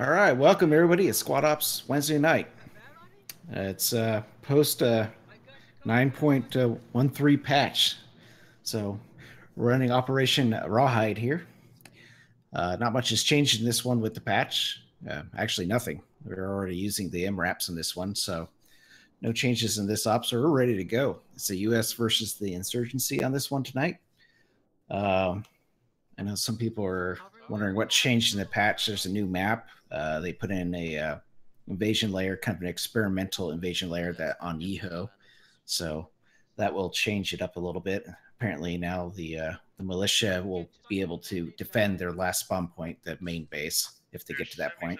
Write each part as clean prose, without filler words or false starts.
All right, welcome everybody. It's Squad Ops Wednesday night. It's post 9.13 patch. So we're running Operation Rawhide here. Not much has changed in this one with the patch. Actually, nothing. We're already using the MRAPs in this one, so no changes in this op. So we're ready to go. It's the U.S. versus the insurgency on this one tonight. I know some people are wondering what changed in the patch. There's a new map. They put in a invasion layer, kind of an experimental invasion layer that on EHO. So that will change it up a little bit. Apparently now the militia will be able to defend their last spawn point, the main base, if they get to that point.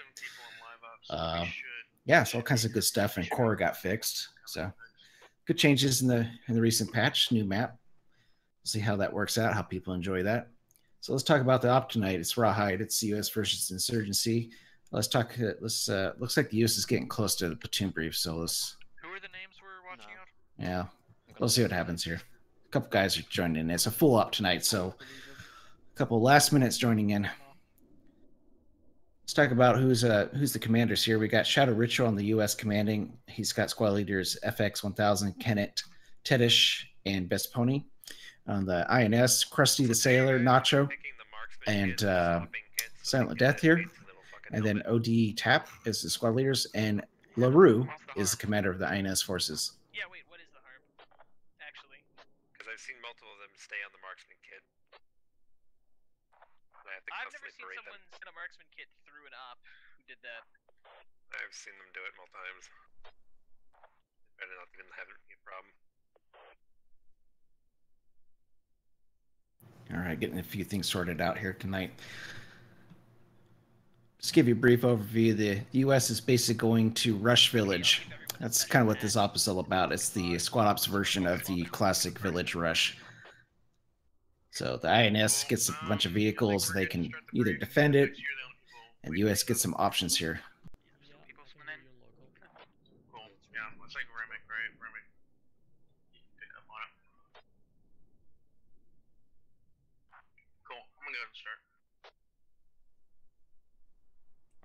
Yeah, so all kinds of good stuff, and core got fixed. So good changes in the recent patch, new map. We'll see how that works out, how people enjoy that. So let's talk about the op tonight. It's Rawhide. It's the U.S. versus insurgency. Let's talk. Looks like the U.S. is getting close to the platoon brief. So let's. Who are the names we're watching out? Yeah, we'll see what happens here. A couple guys are joining in. It's a full op tonight, so a couple last minutes joining in. Let's talk about who's the commanders here. We got Shadow Ritual on the U.S. commanding. He's got squad leaders FX 1000, Kennett, Tedish, and Best Pony. On the INS, Krusty the Sailor, Nacho, and Silent Death here. And then OD Tap is the squad leaders, and LaRue is the commander of the INS forces. Yeah, wait, what is the harm? Actually. Because I've seen multiple of them stay on the marksman kit. I've never seen someone send a marksman kit through an op who did that. I've seen them do it multiple times. Better not even have it be a problem. All right, getting a few things sorted out here tonight. Just give you a brief overview. The U.S. is basically going to rush Village. That's kind of what this op is all about. It's the squad ops version of the classic Village rush. So the INS gets a bunch of vehicles. They can either defend it, and the U.S. gets some options here. Cool. Yeah, looks like Remick, right? Remick. Pick up on it. Cool. I'm gonna go ahead and start.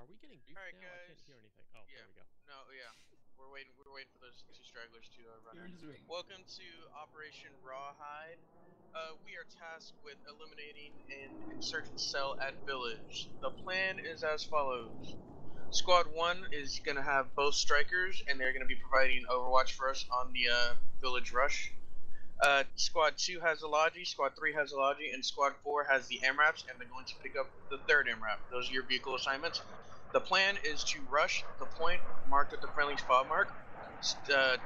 Are we getting briefed Alright, now? guys. I can't hear anything. Oh, yeah. There we go. No, yeah. We're waiting for those two stragglers to run in. Welcome to Operation Rawhide. We are tasked with eliminating an insurgent cell at Village. The plan is as follows. Squad 1 is going to have both strikers, and they're going to be providing overwatch for us on the Village rush. Squad 2 has a Logi, Squad 3 has a Logi, and Squad 4 has the MRAPs, and they're going to pick up the third MRAP. Those are your vehicle assignments. The plan is to rush the point marked with the friendly spot mark.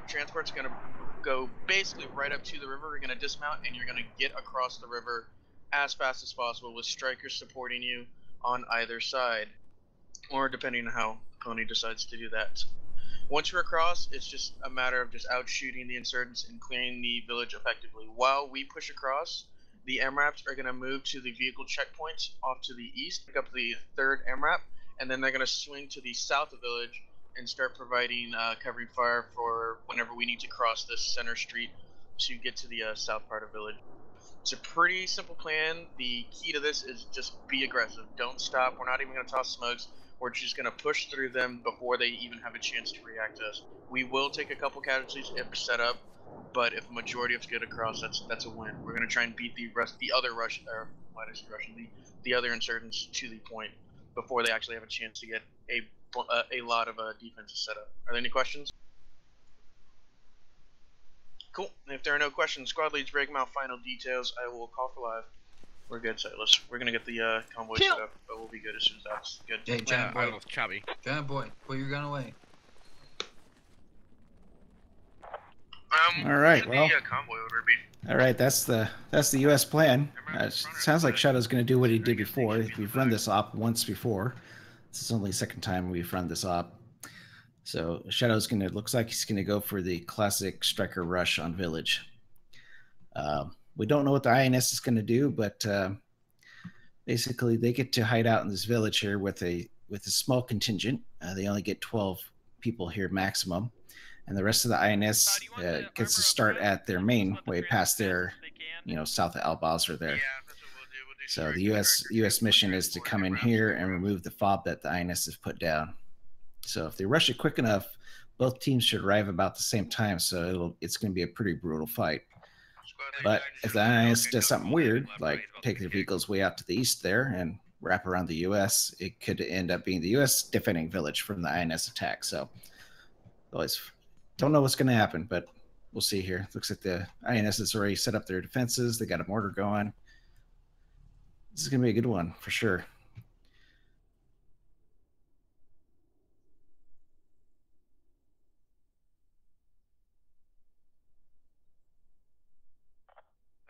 Transport's going to go basically right up to the river. We're going to dismount, and you're going to get across the river as fast as possible with strikers supporting you on either side, or depending on how Pony decides to do that. Once you're across, it's just a matter of just out-shooting the insurgents and clearing the village effectively. While we push across, the MRAPs are going to move to the vehicle checkpoints off to the east, pick up the third MRAP, and then they're going to swing to the south of village and start providing covering fire for whenever we need to cross this center street to get to the south part of village. It's a pretty simple plan. The key to this is just be aggressive. Don't stop. We're not even going to toss smokes. We're just going to push through them before they even have a chance to react to us. We will take a couple casualties if we're set up, but if a majority of us get across, that's a win. We're going to try and beat the other insurgents to the point before they actually have a chance to get a lot of defenses set up. Are there any questions? Cool. If there are no questions, squad leads break them out final details. I will call for live. We're good, Silas. We're gonna get the convoy set up, but we'll be good as soon as that's good. Hey, Giant Boy. Chubby. Giant Boy, put your gun away. All right, well. The convoy order be? All right, that's the U.S. plan. Sounds like Shadow's going to do what he did before. We've run this op once before. This is only the second time we've run this op. So Shadow's looks like he's gonna go for the classic striker rush on Village. We don't know what the INS is gonna do, but basically they get to hide out in this village here with a small contingent. They only get 12 people here maximum, and the rest of the INS gets to start at their main way past their, south of Al-Basra there. Yeah, that's what we'll do. We'll So the U.S. mission is to come in here and remove the fob that the INS has put down. So if they rush it quick enough, both teams should arrive about the same time. So it's going to be a pretty brutal fight. But if the INS does something weird, like take their vehicles way out to the east there and wrap around the U.S., it could end up being the U.S. defending village from the INS attack. So always don't know what's going to happen, but we'll see here. Looks like the INS has already set up their defenses. They got a mortar going. This is going to be a good one for sure.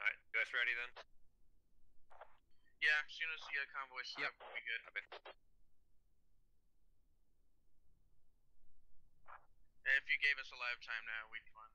Alright, you guys ready then? Yeah, as soon as the convoy set up, we'll be good. And if you gave us a live time now, we'd be fine.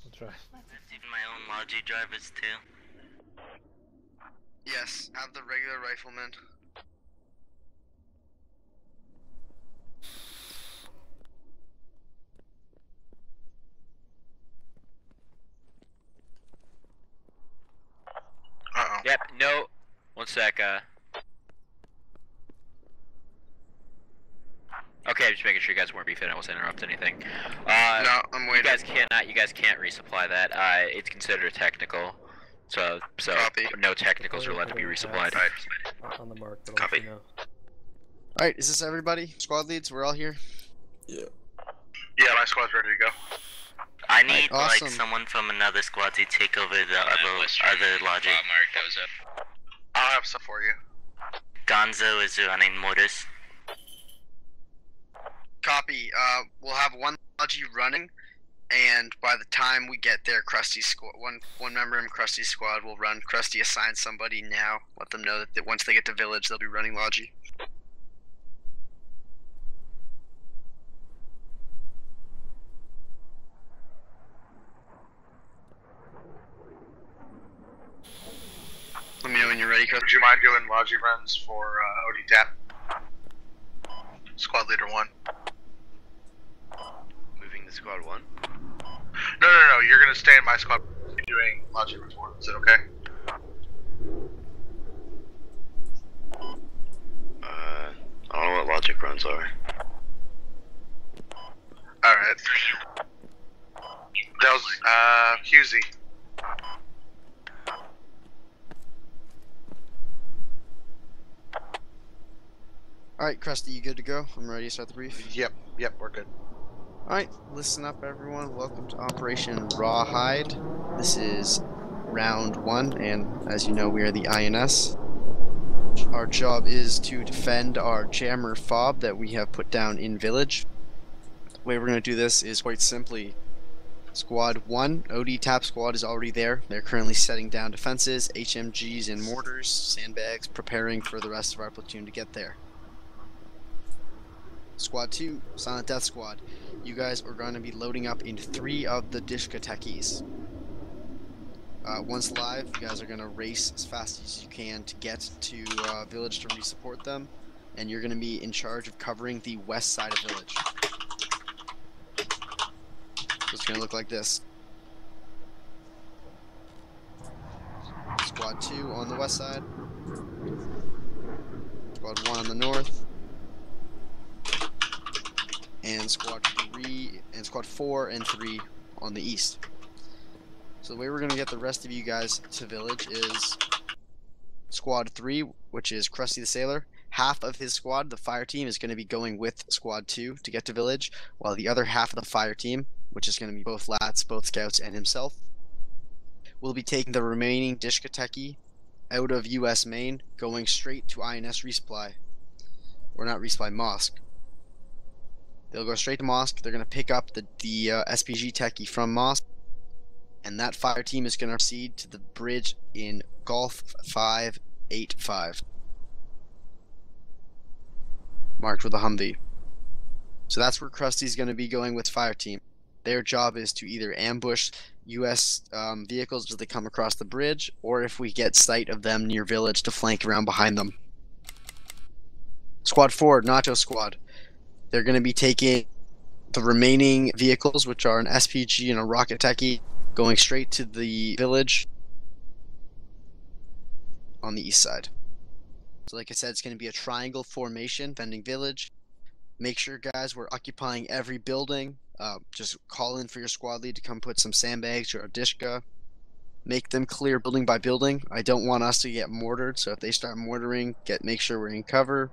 That's right. Even my own Logi drivers too. Yes, have the regular rifleman. Uh-oh. Yep, no. One sec, Okay, just making sure you guys weren't beefing. I wasn't interrupting anything. No, I'm waiting. You guys can't resupply that. It's considered technical. So Copy. no technicals are allowed to be resupplied. On the mark. Copy. Alright, is this everybody? Squad leads, we're all here? Yeah, my squad's ready to go. I need Awesome. like someone from another squad to take over the other logic. I'll have stuff for you. Gonzo is running mortars. Copy. We'll have one Logi running, and by the time we get there, Krusty's squad, one member in Krusty's squad will run. Krusty assigns somebody now. Let them know that once they get to village, they'll be running Logi. Let me know when you're ready, Krusty. Would you mind doing Logi runs for OD Tap? Squad leader 1. Moving to squad 1? No, you're gonna stay in my squad doing Logi runs 1. Is it okay? I don't know what logic runs are. Alright. That was, QZ. Alright, Krusty, you good to go? I'm ready to start the brief. Yep, we're good. Alright, listen up everyone. Welcome to Operation Rawhide. This is round 1, and as you know, we are the INS. Our job is to defend our jammer fob that we have put down in village. The way we're going to do this is quite simply. Squad 1, OD Tap Squad is already there. They're currently setting down defenses, HMGs and mortars, sandbags, preparing for the rest of our platoon to get there. Squad 2, Silent Death Squad, you guys are going to be loading up in 3 of the Dishka techies. Once live, you guys are going to race as fast as you can to get to village to resupport them, and you're going to be in charge of covering the west side of village. So it's going to look like this. Squad 2 on the west side, Squad 1 on the north, and Squad 3 and Squad 4 and 3 on the east. So the way we're gonna get the rest of you guys to village is Squad 3, which is Krusty the Sailor. Half of his squad, the fire team, is going to be going with Squad 2 to get to village, while the other half of the fire team, which is going to be both Lats, both Scouts, and himself, will be taking the remaining Dishkateki out of US main, going straight to INS resupply. Or not resupply, Mosque. They'll go straight to Mosque. They're going to pick up the SPG Techie from Mosque, and that fire team is going to proceed to the bridge in Golf 585. Marked with a Humvee. So that's where Krusty's going to be going with fire team. Their job is to either ambush US vehicles as they come across the bridge, or if we get sight of them near village, to flank around behind them. Squad 4, Nacho Squad. They're going to be taking the remaining vehicles, which are an SPG and a Rocket Techie, going straight to the village on the east side. So like I said, it's going to be a triangle formation, defending village. Make sure, guys, we're occupying every building. Just call in for your squad lead to come put some sandbags or a dishka. Make them clear building by building. I don't want us to get mortared, so if they start mortaring, make sure we're in cover.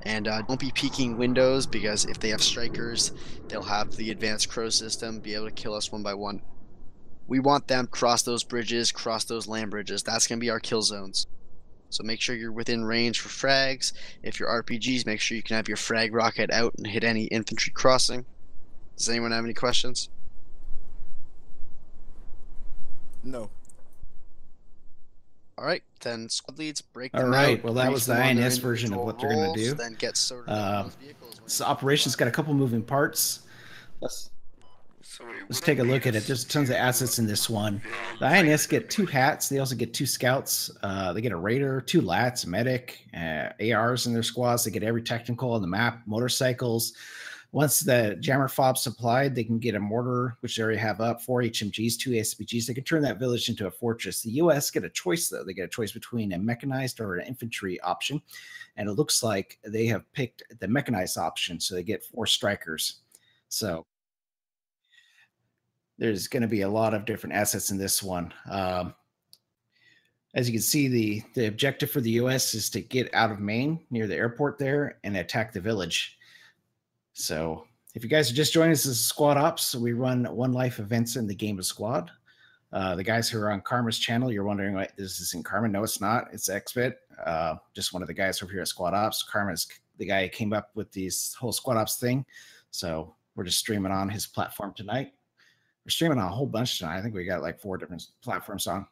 And don't be peeking windows, because if they have strikers, they'll have the advanced crow system, be able to kill us one by one. We want them to cross those bridges, cross those land bridges. That's going to be our kill zones. So make sure you're within range for frags. If you're RPGs, make sure you can have your frag rocket out and hit any infantry crossing. Does anyone have any questions? No. Alright, then squad leads, break All them right, out, well, that brief was the them on their INS version of individual what they're going to roles, do. Then get sorted out those vehicles. This operation's got a couple moving parts. Let's take a look at it. There's tons of assets in this one. The INS get 2 hats. They also get 2 scouts. They get a raider, 2 lats, medic, ARs in their squads. They get every technical on the map, motorcycles. Once the jammer fob's supplied, they can get a mortar, which they already have up, 4 HMGs, 2 SPGs. They can turn that village into a fortress. The US get a choice, though. They get a choice between a mechanized or an infantry option. And it looks like they have picked the mechanized option, so they get 4 strikers. So there's going to be a lot of different assets in this one. As you can see, the objective for the US is to get out of Maine near the airport there and attack the village. So if you guys are just joining us, this is Squad Ops. We run One Life events in the game of Squad. The guys who are on Karma's channel, you're wondering, why this isn't Karma? No, it's not. It's XBit. Just one of the guys over here at Squad Ops. Karma's the guy who came up with this whole Squad Ops thing. So we're just streaming on his platform tonight. We're streaming on a whole bunch tonight. I think we got like 4 different platforms on.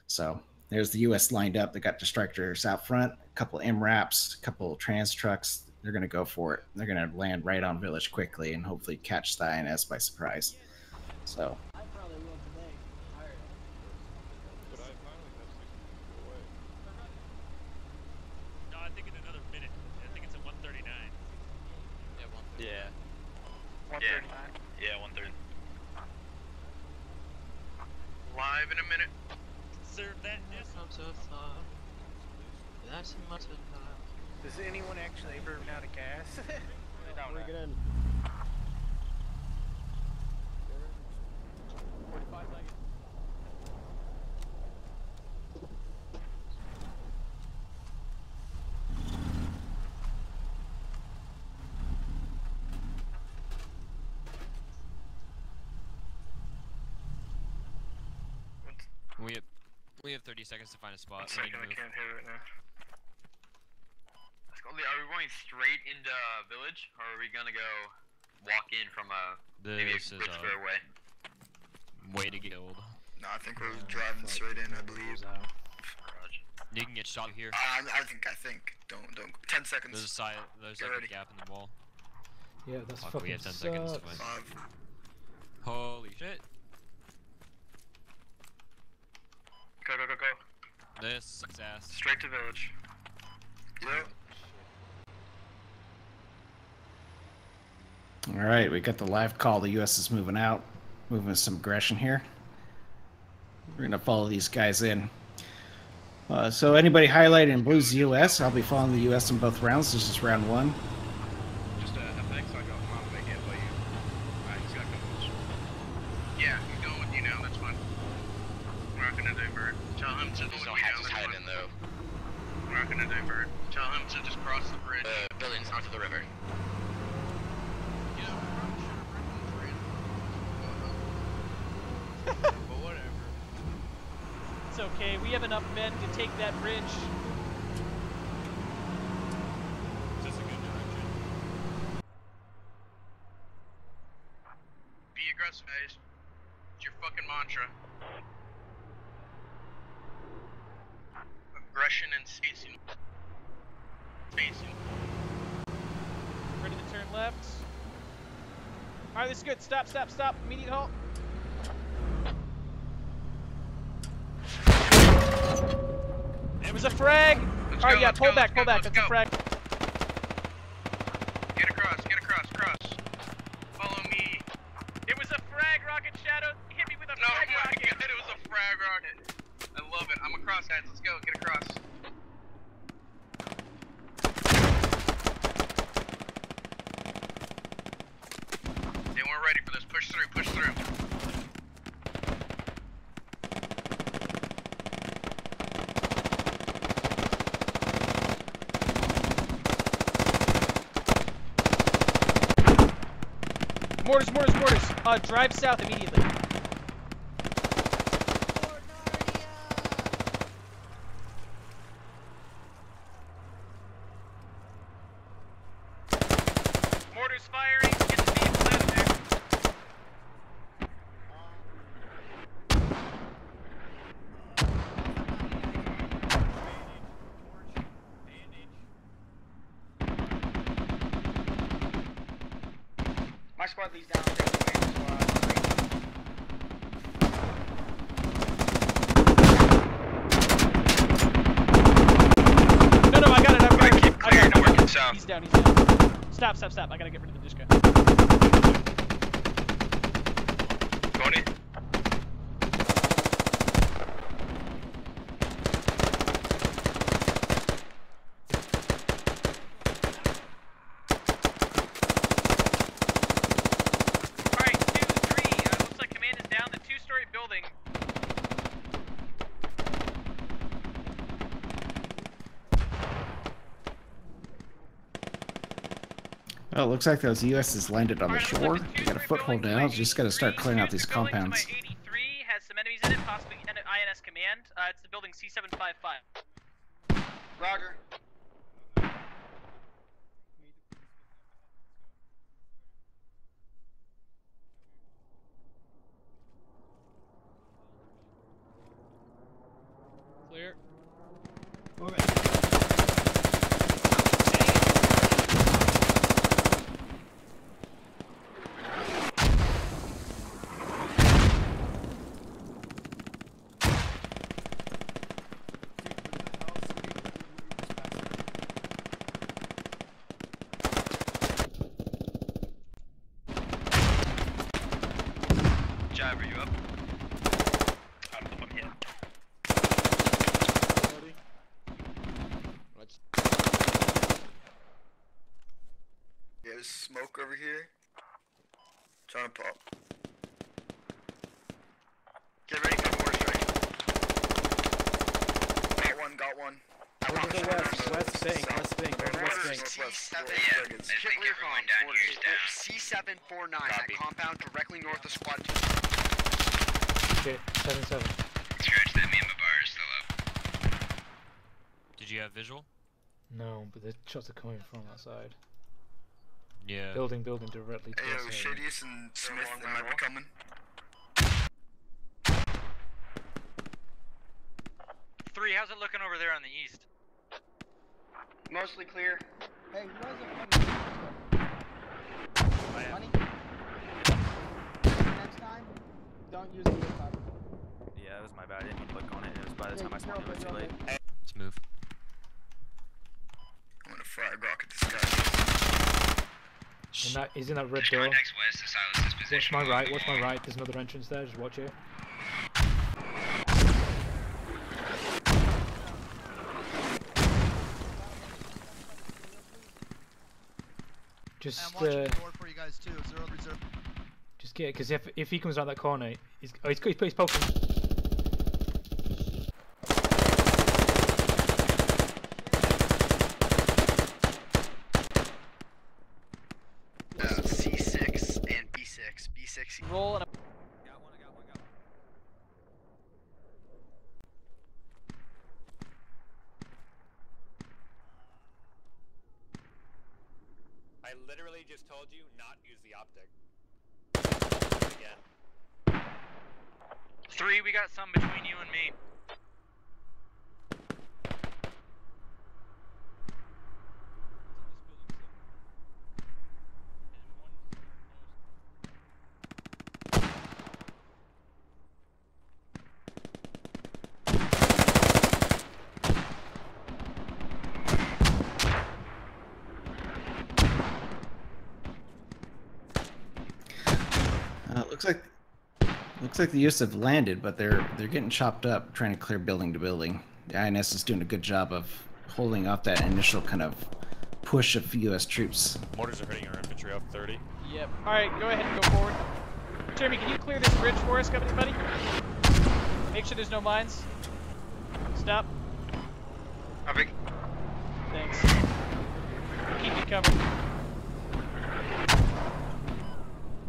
So there's the US lined up. They got distractors out front, a couple MRAPs, a couple trans trucks. They're going to go for it. They're going to land right on village quickly and hopefully catch the INS by surprise. So I probably will today. But I finally have 6 people away. No, I think in another minute. I think it's at 1:39. Yeah, 1:30. Yeah. 1:39. Yeah, 1:30. Live in a minute. Serve that distance. That's much of Does anyone actually ever run out of gas? Bring it in. 45 seconds. We have 30 seconds to find a spot. I can't hit right now. Are we going straight into village, or are we gonna go walk in from maybe a This is bridge fair way? way to guild. No, I think we're driving straight in, I believe. You can get shot here. I think. Don't. 10 seconds. There's like a gap in the wall. Yeah, that's Fuck, fucking we have 10 seconds to sucks. find. Holy shit. Go. This sucks ass. Straight to village. Yep. all right, we got the live call. The US is moving out, moving with some aggression here. We're going to follow these guys in. So anybody highlighted in blue's US, I'll be following the US in both rounds. This is round 1. Just FX, I got map again, but So just cross the bridge. Buildings north of the river. You know, we probably should have written these random. But whatever. It's okay. We have enough men to take that bridge. Is this a good direction? Be aggressive, guys. It's your fucking mantra. Aggression and spacing. Ready to turn left. Alright, this is good. Stop, stop, stop. Immediate halt. It was a frag! Alright, yeah, pull back, That's a frag. Get across, cross. Follow me. It was a frag, Rocket Shadow. Hit me with a frag rocket. God, it was a frag rocket. I love it. I'm across, guys. Let's go. Get across. They weren't ready for this. Push through. Mortars. Drive south immediately. Mortars firing. Get the vehicle out of there. My squad leads down. No, I got it. Keep clearing and working south. He's down. Stop. I gotta get rid of the disco. Tony. Alright, 2-3. Looks like command is down the 2-story building. Oh, it looks like those USs landed on the shore. They got a foothold now. Just got to start clearing out these compounds. 83 has some enemies in it, possibly INS command. It's the building C755. Roger. Clear. Jive, are you up? I'm here. Yeah, there's smoke over here. Trying to pop. Get ready for more strike. Got one. West bank. C749, that compound directly north of squad 2. Okay, 7-7. Scratch that, me and my bar is still up. Did you have visual? No, but the shots are coming from that side. Yeah. Building directly to Hey, us. Shadius and Smith, they might be coming. 3, how's it looking over there on the east? Mostly clear. Hey, who has a money? Next time, don't use the laptop. Yeah, that was my bad. I didn't even look on it. It was by the time I spawned, it was too late. Let's move. I'm gonna frag rocket this guy. He's in that red door. Watch my right. There's another entrance there. Just watch it. Just I'm watching the door for you guys too. 0-0. Just get it, because if he comes around that corner, he's poking. I literally just told you not use the optic. Again. 3, we got some between you and me. Looks like the US have landed, but they're getting chopped up trying to clear building to building. The INS is doing a good job of holding off that initial kind of push of US troops. Mortars are hitting our infantry up 30. Yep. Alright, go ahead and go forward. Jeremy, can you clear this bridge for us, company buddy? Make sure there's no mines. Stop. Copy. Thanks. Keep you covered.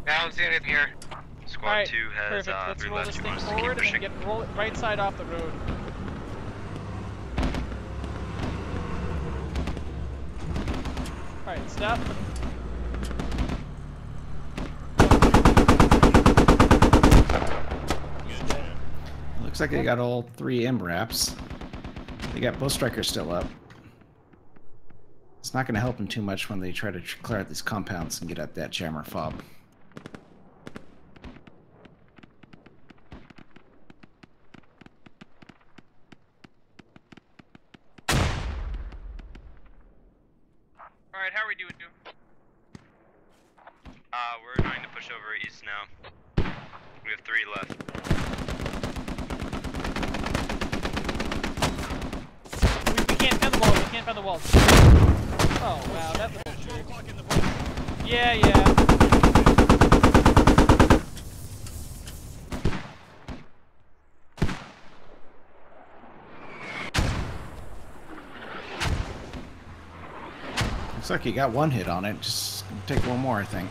I don't see anything here. Squad 2 has perfect. Let's 3 roll left. this You thing want us to keep forward pushing? and roll it right side off the road. Alright, stop. Looks like they got all 3 MRAPs. They got both strikers still up. It's not going to help them too much when they try to clear out these compounds and get at that jammer fob. Alright, how are we doing, Doom? We're trying to push over east now. We have 3 left. We can't find the walls. We can't find the walls. Oh, wow, that's a bullshit. Yeah, yeah. Looks like you got 1 hit on it. Just take 1 more, I think.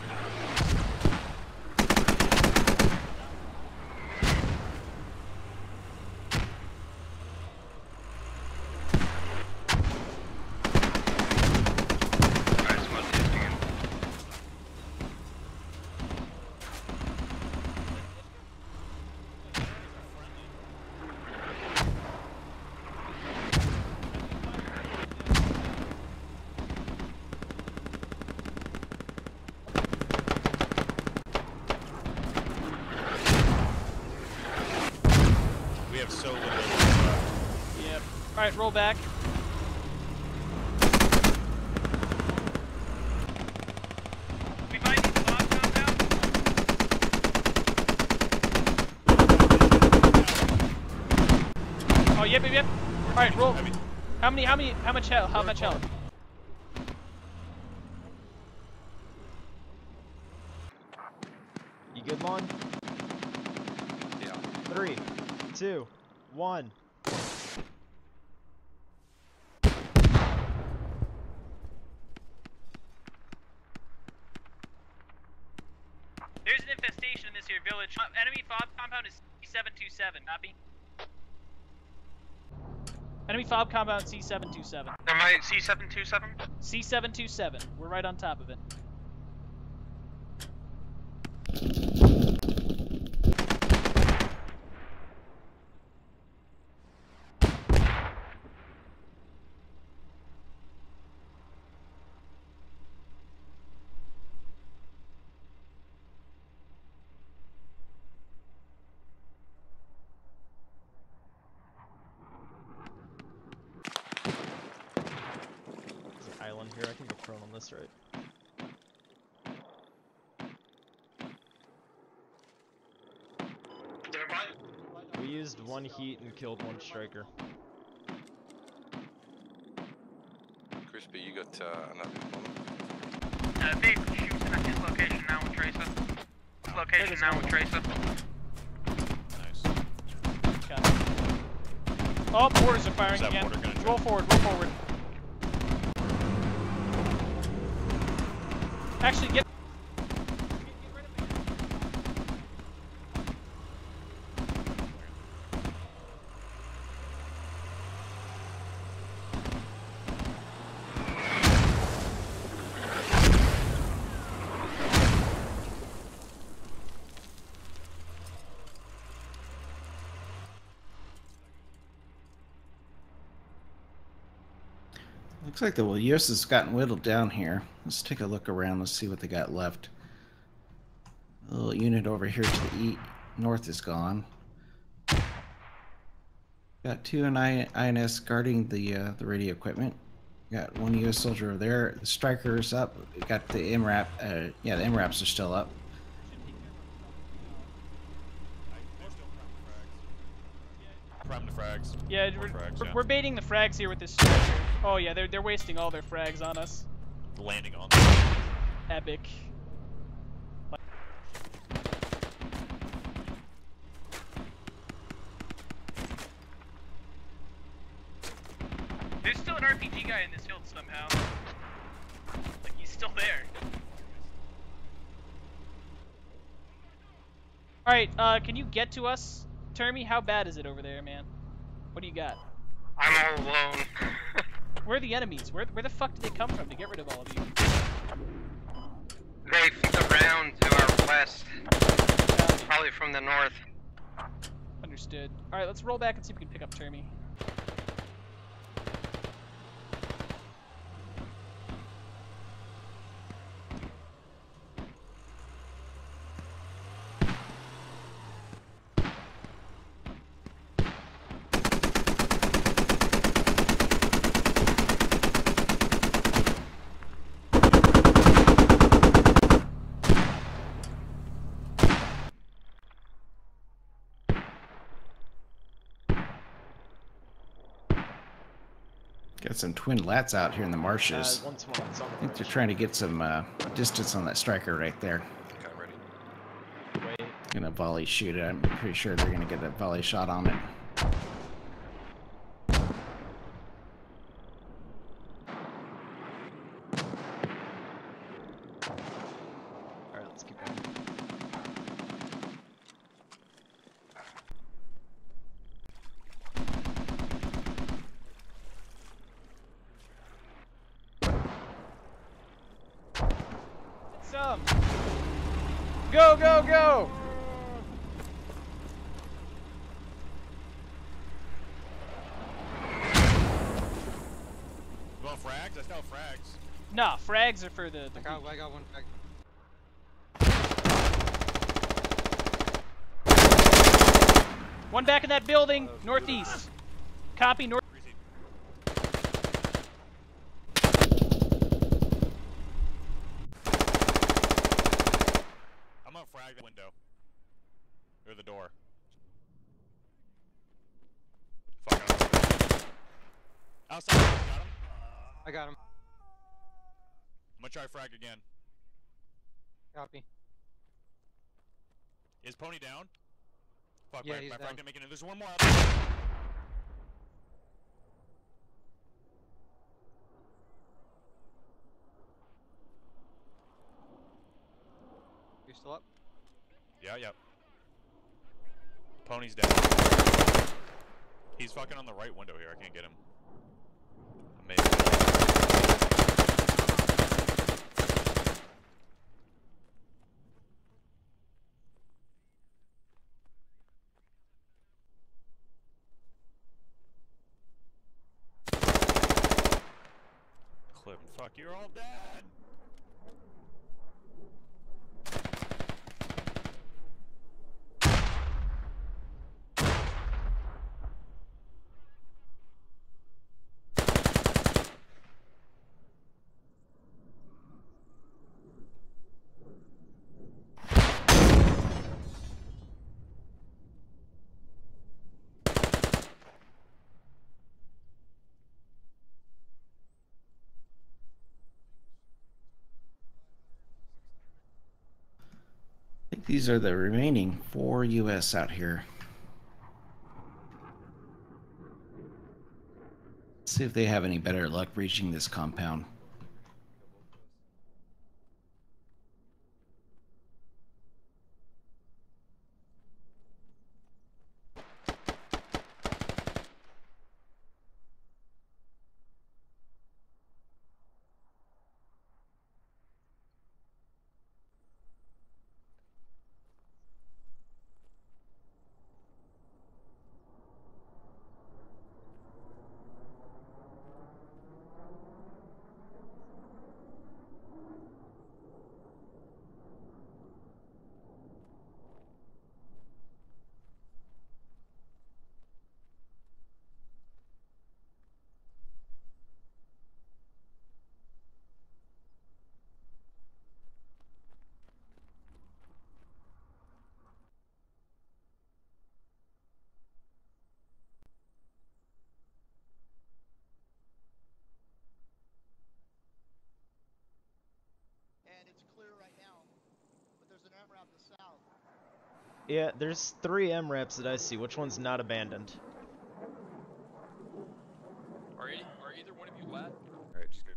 Alright, roll back. We find the bomb compound? Oh, yep. Alright, roll. How much health? You good, Mon? Yeah. 3, 2, 1. There's an infestation in this here village. Enemy fob compound is C727. Copy. Enemy fob compound C727. Am I C727? C727. We're right on top of it. Island here, I can go prone on this, right? We used 1 heat and killed 1 striker. Crispy, you got another one. Big shoots at his location now with Tracer. His location now with Tracer. Nice. Oh, mortars are firing again. Roll forward, roll forward. Actually, get rid of it. Looks like the US has gotten whittled down here. Let's take a look around. Let's see what they got left. A little unit over here to the north is gone. Got 2 INS guarding the radio equipment. Got 1 US soldier over there. The striker's up. We got the MRAP. Yeah, the MRAPs are still up. Prime the frags. Yeah, we're baiting the frags here with this striker. Oh yeah, they're wasting all their frags on us. Landing on them. Epic. There's still an RPG guy in this field somehow. Like, he's still there. Alright, can you get to us? Termy, how bad is it over there, man? What do you got? I'm all alone. Where are the enemies? Where the fuck did they come from to get rid of all of you? They flipped around to our west. Probably from the north. Understood. Alright, let's roll back and see if we can pick up Termy. Got some twin lats out here in the marshes. I think they're trying to get some distance on that striker right there. Okay, ready. Wait. Gonna volley shoot it. I'm pretty sure they're gonna get a volley shot on it. Alright, let's keep going. Some. Go, go, go! You want frags? That's no frags. Nah, frags are for the I got one frag. One back in that building, northeast. Copy, north. I'm gonna frag the window. Or the door. Fuck, I don't know. Outside, got him? I got him. I'm gonna try frag again. Copy. Is Pony down? Fuck, Yeah, my he's frag down. didn't make it in. There's one more out there. You still up? Yeah, yep. Pony's down. He's fucking on the right window here. I can't get him. Amazing. Clip. Fuck, you're all dead. I think these are the remaining 4 US out here. Let's see if they have any better luck reaching this compound. Yeah, there's 3 MRAPs that I see. Which one's not abandoned? Are either one of you lat? Alright, just good.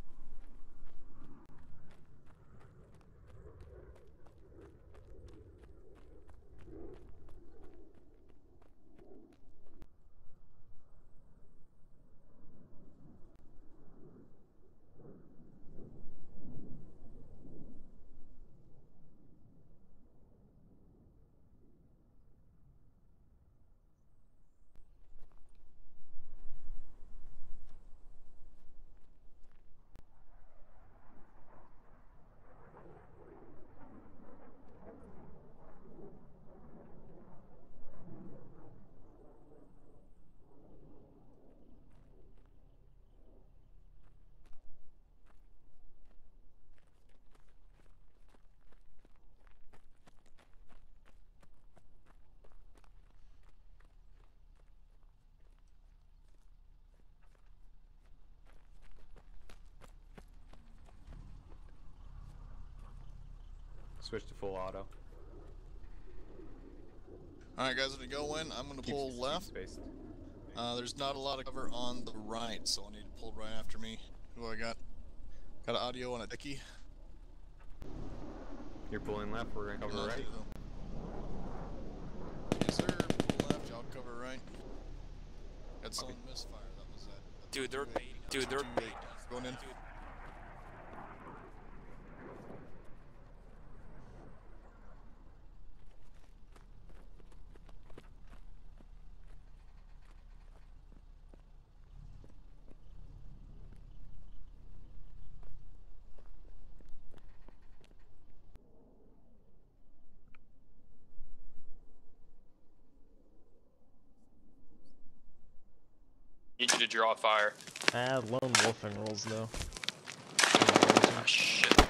Switch to full auto. Alright guys, when you go in, I'm going to pull left. There's not a lot of cover on the right, so I need to pull right after me. Who do I got? Got an audio and a dicky. You're pulling left, we're gonna cover right. Yes sir, pull left, y'all cover right. Got someone misfire, that was that. Dude, they're going in. Need you to draw fire. Lone wolfing rolls though. Oh shit.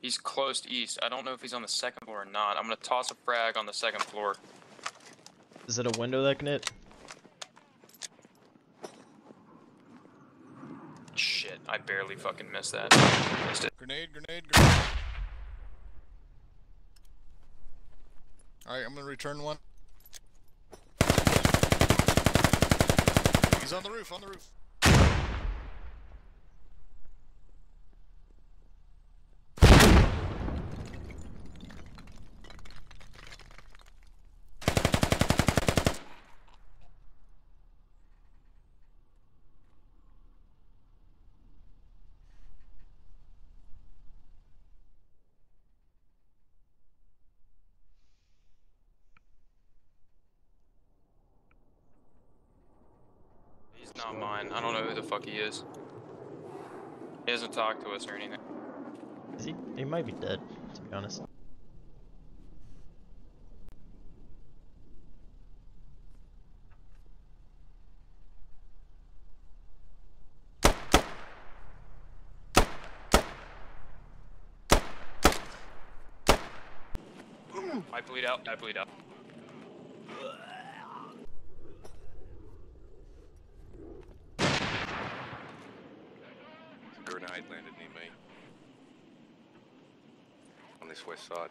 He's close to east. I don't know if he's on the second floor or not. I'm gonna toss a frag on the second floor. Is it a window that can hit? Shit, I barely fucking missed that. Missed it. Grenade. Alright, I'm gonna return one. He's on the roof, He's not mine. I don't know who the fuck he is. He hasn't talked to us or anything. Is he? He might be dead, to be honest. I bleed out. Grenade landed near me. On this west side.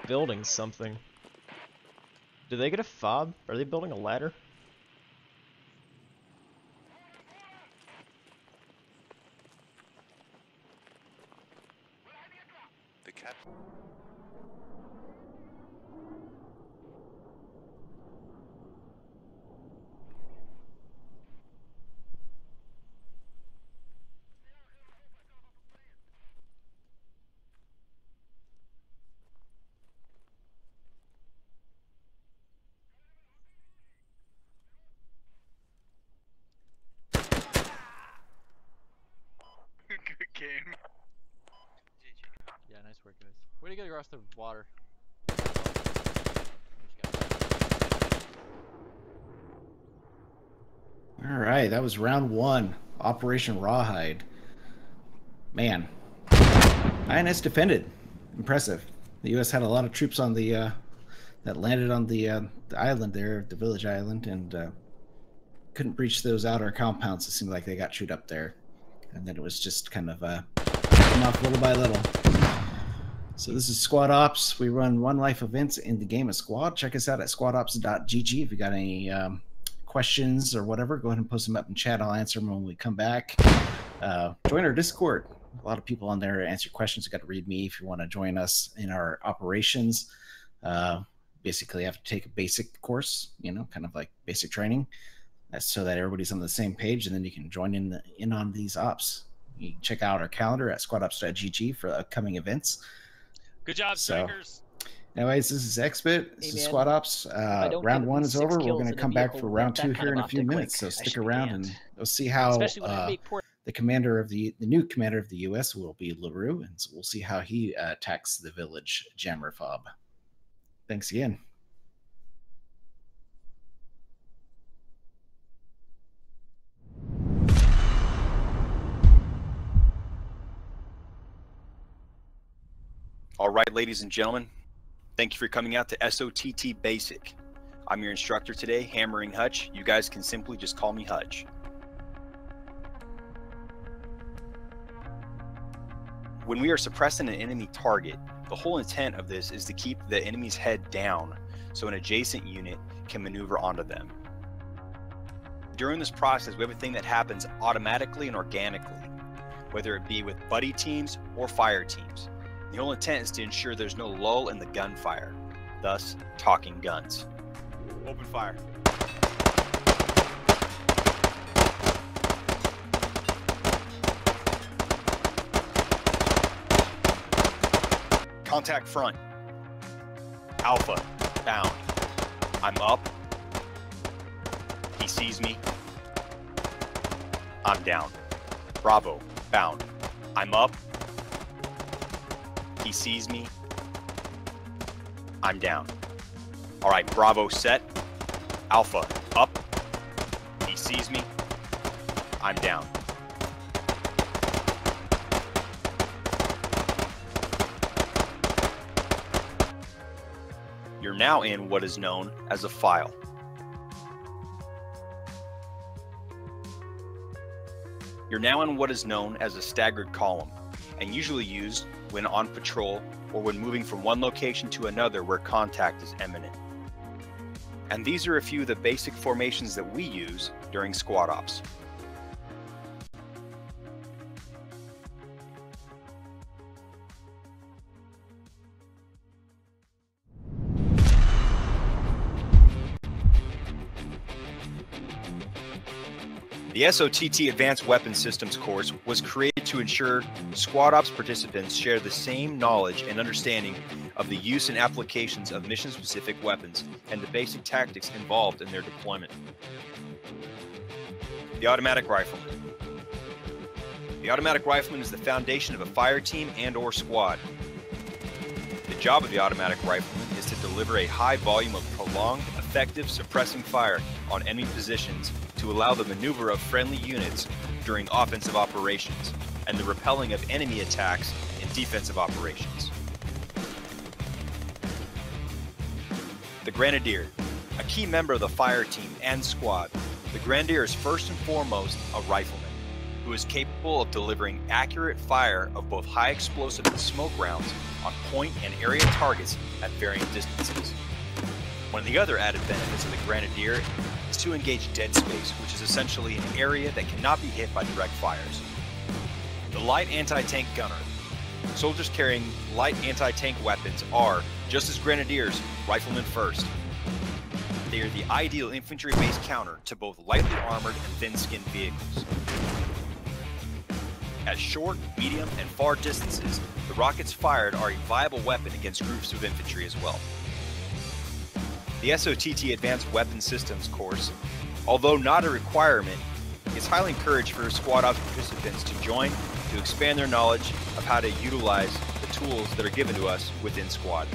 Building something. Do they get a fob? Are they building a ladder? The cat. work, guys. Way to get across the water. All right, that was round 1, Operation Rawhide. Man, INS defended. Impressive. The U.S. had a lot of troops on the that landed on the island there, the village island, and couldn't breach those outer compounds. It seemed like they got chewed up there, and then it was just kind of come off little by little. So this is Squad Ops. We run one life events in the game of Squad. Check us out at squadops.gg. If you got any questions or whatever, go ahead and post them up in chat. I'll answer them when we come back. Join our Discord. A lot of people on there answer questions. You got to read me if you want to join us in our operations. Basically, you have to take a basic course, you know, kind of like basic training. That's so that everybody's on the same page, and then you can join in on these ops. You can check out our calendar at squadops.gg for upcoming events. Good job, strikers. Anyways, this is Xbit. This is Squad Ops. Round 1 is over. We're going to come back for round 2 here in a few minutes. So stick around and we'll see how the commander of the new commander of the U.S. will be LaRue, and so we'll see how he attacks the village jammer fob. Thanks again. All right, ladies and gentlemen, thank you for coming out to SOTT Basic. I'm your instructor today, Hammering Hutch. You guys can simply just call me Hutch. When we are suppressing an enemy target, the whole intent of this is to keep the enemy's head down so an adjacent unit can maneuver onto them. During this process, we have a thing that happens automatically and organically, whether it be with buddy teams or fire teams. The whole intent is to ensure there's no lull in the gunfire, thus talking guns. Open fire. Contact front. Alpha, bound. I'm up. He sees me. I'm down. Bravo, bound. I'm up. He sees me. I'm down. All right, Bravo set. Alpha, up. He sees me. I'm down. You're now in what is known as a file. You're now in what is known as a staggered column, and usually used when on patrol or when moving from one location to another where contact is imminent. And these are a few of the basic formations that we use during squad ops. The SOTT Advanced Weapons Systems course was created to ensure Squad Ops participants share the same knowledge and understanding of the use and applications of mission-specific weapons and the basic tactics involved in their deployment. The Automatic Rifleman. The Automatic Rifleman is the foundation of a fire team and/or squad. The job of the Automatic Rifleman is to deliver a high volume of prolonged, effective suppressing fire on enemy positions to allow the maneuver of friendly units during offensive operations and the repelling of enemy attacks in defensive operations. The Grenadier, a key member of the fire team and squad. The Grenadier is first and foremost a rifleman who is capable of delivering accurate fire of both high explosive and smoke rounds on point and area targets at varying distances. One of the other added benefits of the Grenadier is to engage dead space, which is essentially an area that cannot be hit by direct fires. The light anti-tank gunner. Soldiers carrying light anti-tank weapons are, just as Grenadiers, riflemen first. They are the ideal infantry-based counter to both lightly armored and thin-skinned vehicles. At short, medium, and far distances, the rockets fired are a viable weapon against groups of infantry as well. The SOTT Advanced Weapons Systems course, although not a requirement, is highly encouraged for squad ops participants to join to expand their knowledge of how to utilize the tools that are given to us within Squad.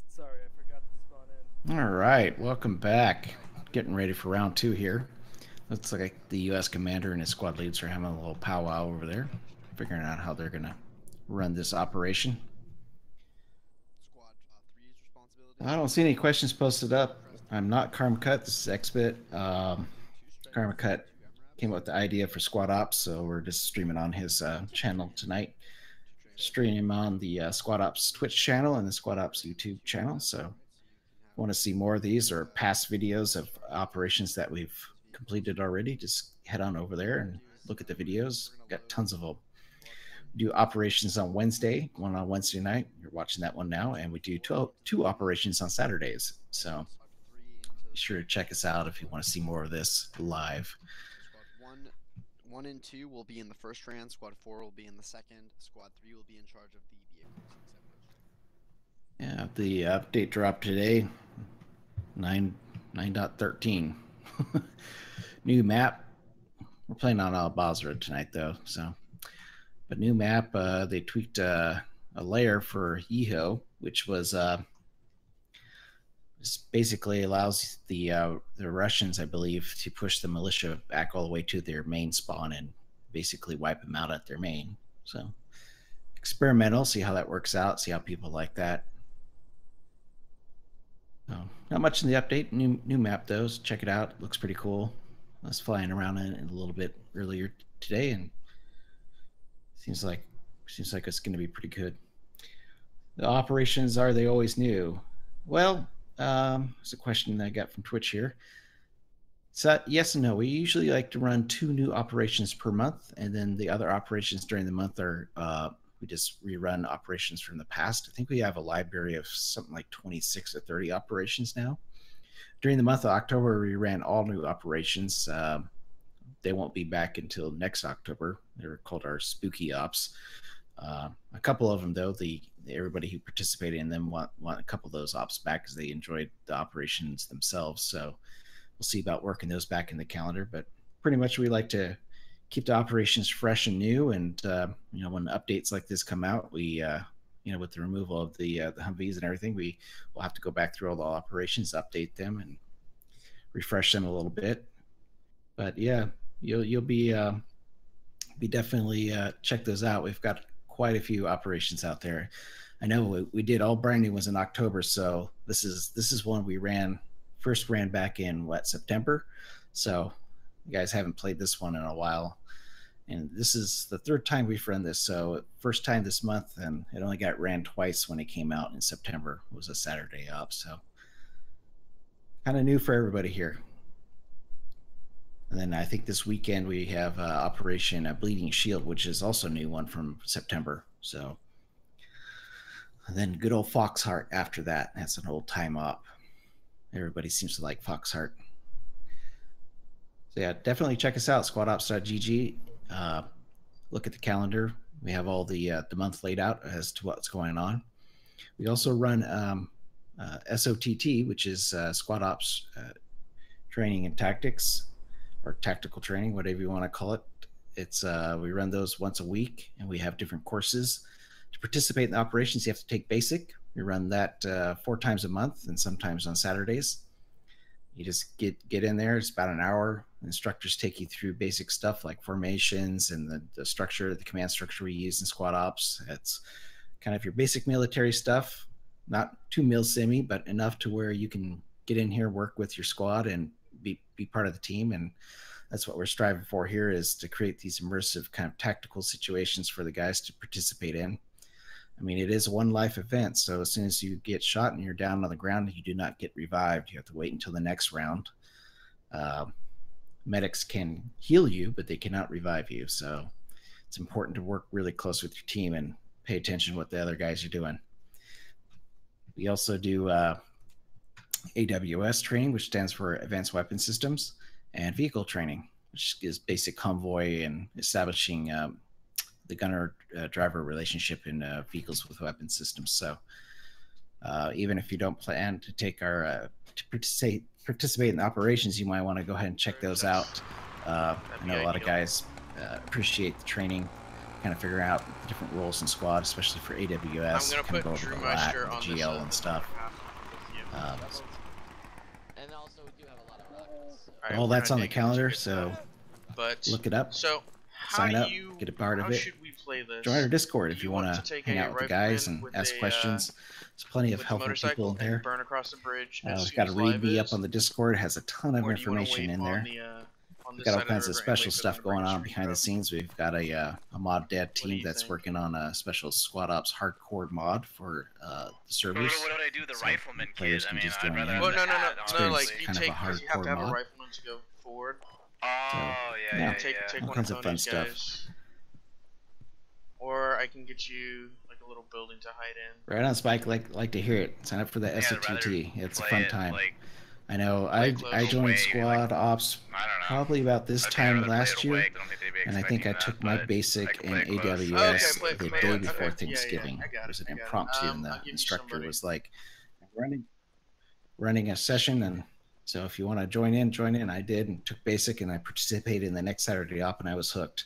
Sorry, I forgot to spawn in. All right, welcome back. Getting ready for round 2 here. Looks like the U.S. commander and his squad leads are having a little powwow over there, figuring out how they're gonna run this operation. I don't see any questions posted up. I'm not Karmakut. This is Xbit. Karmakut came up with the idea for Squad Ops, so we're just streaming on his channel tonight. Stream on the Squad Ops Twitch channel and the Squad Ops YouTube channel. So if you want to see more of these or past videos of operations that we've completed already, just head on over there and look at the videos. Got tons of them. We do operations on Wednesday, one on Wednesday night. You're watching that one now. And we do two operations on Saturdays. So be sure to check us out if you want to see more of this live. Squad 1 and 2 will be in the first round. Squad 4 will be in the second. Squad 3 will be in charge of the vehicles. Yeah, the update dropped today, 9.13. New map. We're playing on Basra tonight, though. So, but new map. They tweaked a layer for Yeho, which was basically allows the Russians, I believe, to push the militia back all the way to their main spawn and basically wipe them out at their main. So, experimental. See how that works out. See how people like that. Not much in the update. New map though. So check it out. It looks pretty cool. I was flying around in it a little bit earlier today, and seems like it's going to be pretty good. The operations, are they always new? Well, it's a question that I got from Twitch here. So yes and no. We usually like to run 2 new operations per month, and then the other operations during the month are we just rerun operations from the past. I think we have a library of something like 26 or 30 operations now. During the month of October, we ran all new operations. They won't be back until next October. They're called our spooky ops. A couple of them, though, everybody who participated in them want a couple of those ops back because they enjoyed the operations themselves. So we'll see about working those back in the calendar. But pretty much we like to keep the operations fresh and new. And when updates like this come out, we with the removal of the Humvees and everything, we will have to go back through all the operations, update them, and refresh them a little bit. But yeah, you'll be definitely check those out. We've got quite a few operations out there. I know we did all brand new ones in October, so this is one we first ran back in September. So you guys haven't played this one in a while, and this is the 3rd time we've run this. So first time this month, and it only got ran twice when it came out in September. It was a Saturday up, so kind of new for everybody here. And then I think this weekend we have Operation Bleeding Shield, which is also a new one from September. So, and then good old Foxheart after that. That's an old time op. Everybody seems to like Foxheart. So yeah, definitely check us out, squadops.gg. Look at the calendar. We have all the month laid out as to what's going on. We also run SOTT, which is Squad Ops Training and Tactics, or Tactical Training, whatever you want to call it. It's we run those once a week, and we have different courses. To participate in the operations, you have to take basic. We run that 4 times a month, and sometimes on Saturdays. You just get in there. It's about an hour. Instructors take you through basic stuff like formations and the structure, the command structure we use in Squad Ops. It's kind of your basic military stuff. not too mil-simi, but enough to where you can get in here, work with your squad, and be part of the team. And that's what we're striving for here, is to create these immersive kind of tactical situations for the guys to participate in. I mean, it is a one-life event, so as soon as you get shot and you're down on the ground, you do not get revived. You have to wait until the next round. Medics can heal you, but they cannot revive you. So it's important to work really close with your team and pay attention to what the other guys are doing. We also do AWS training, which stands for Advanced Weapon Systems, and vehicle training, which is basic convoy and establishing the gunner-driver relationship in vehicles with weapon systems. So even if you don't plan to take our to participate in the operations, you might want to go ahead and check those out. I know a lot of guys appreciate the training, kind of figure out the different roles in squad, especially for AWS. I'm gonna put Drew Meister on on the GL and stuff. And also we do have a lot of All that's on the calendar, so but look it up. So sign up, get a part of it. Should we play this? Join our Discord if you want to hang out with the guys and ask questions. There's plenty of helpful people in there. Burn across the bridge. We've got a read me up on the Discord. It has a ton of information in there. We've got all kinds of special stuff going on behind the scenes. We've got a mod dev team that's working on a special squad ops hardcore mod for the servers. What would I do? The rifleman kid. I mean, just I'd join rather in. Well, no. Experience Like you kind of take, a hardcore you have to have mod. a rifleman to go forward. Oh, yeah. Take all one kinds of of fun Tony's stuff. guys. Or I can get you like a little building to hide in. Right on, Spike. Like to hear it. Sign up for the SOTT. It's a fun time. I know I joined squad ops probably about this time last year, and I think I took my basic in AWS the day before Thanksgiving. It was an impromptu, and the instructor was like, running a session, and so if you want to join in. I did, and took basic, and I participated in the next Saturday op, and I was hooked.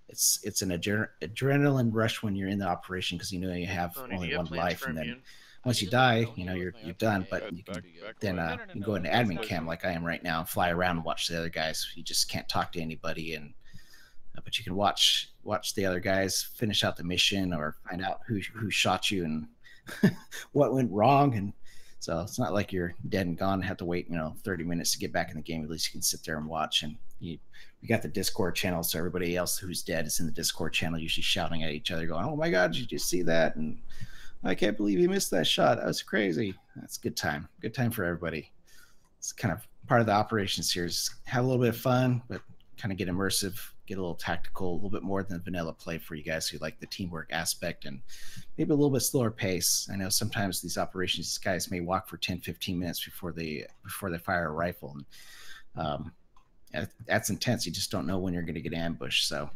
It's an adrenaline rush when you're in the operation, because you know you have only one life, and then once you die, you know you're done. But you can then you can go into admin cam like I am right now and fly around and watch the other guys. You just can't talk to anybody, and but you can watch the other guys finish out the mission or find out who shot you and what went wrong. And so it's not like you're dead and gone and have to wait 30 minutes to get back in the game. At least you can sit there and watch. And we got the Discord channel, so everybody else who's dead is in the Discord channel, usually shouting at each other, going, "Oh my God, did you see that?" And "I can't believe you missed that shot. That was crazy." That's a good time. Good time for everybody. It's kind of part of the operations here. Is have a little bit of fun, but kind of get immersive, get a little tactical, a little bit more than vanilla play for you guys who like the teamwork aspect, and maybe a little bit slower pace. I know sometimes these operations, these guys may walk for 10-15 minutes before they fire a rifle. And, that's intense. You just don't know when you're going to get ambushed. So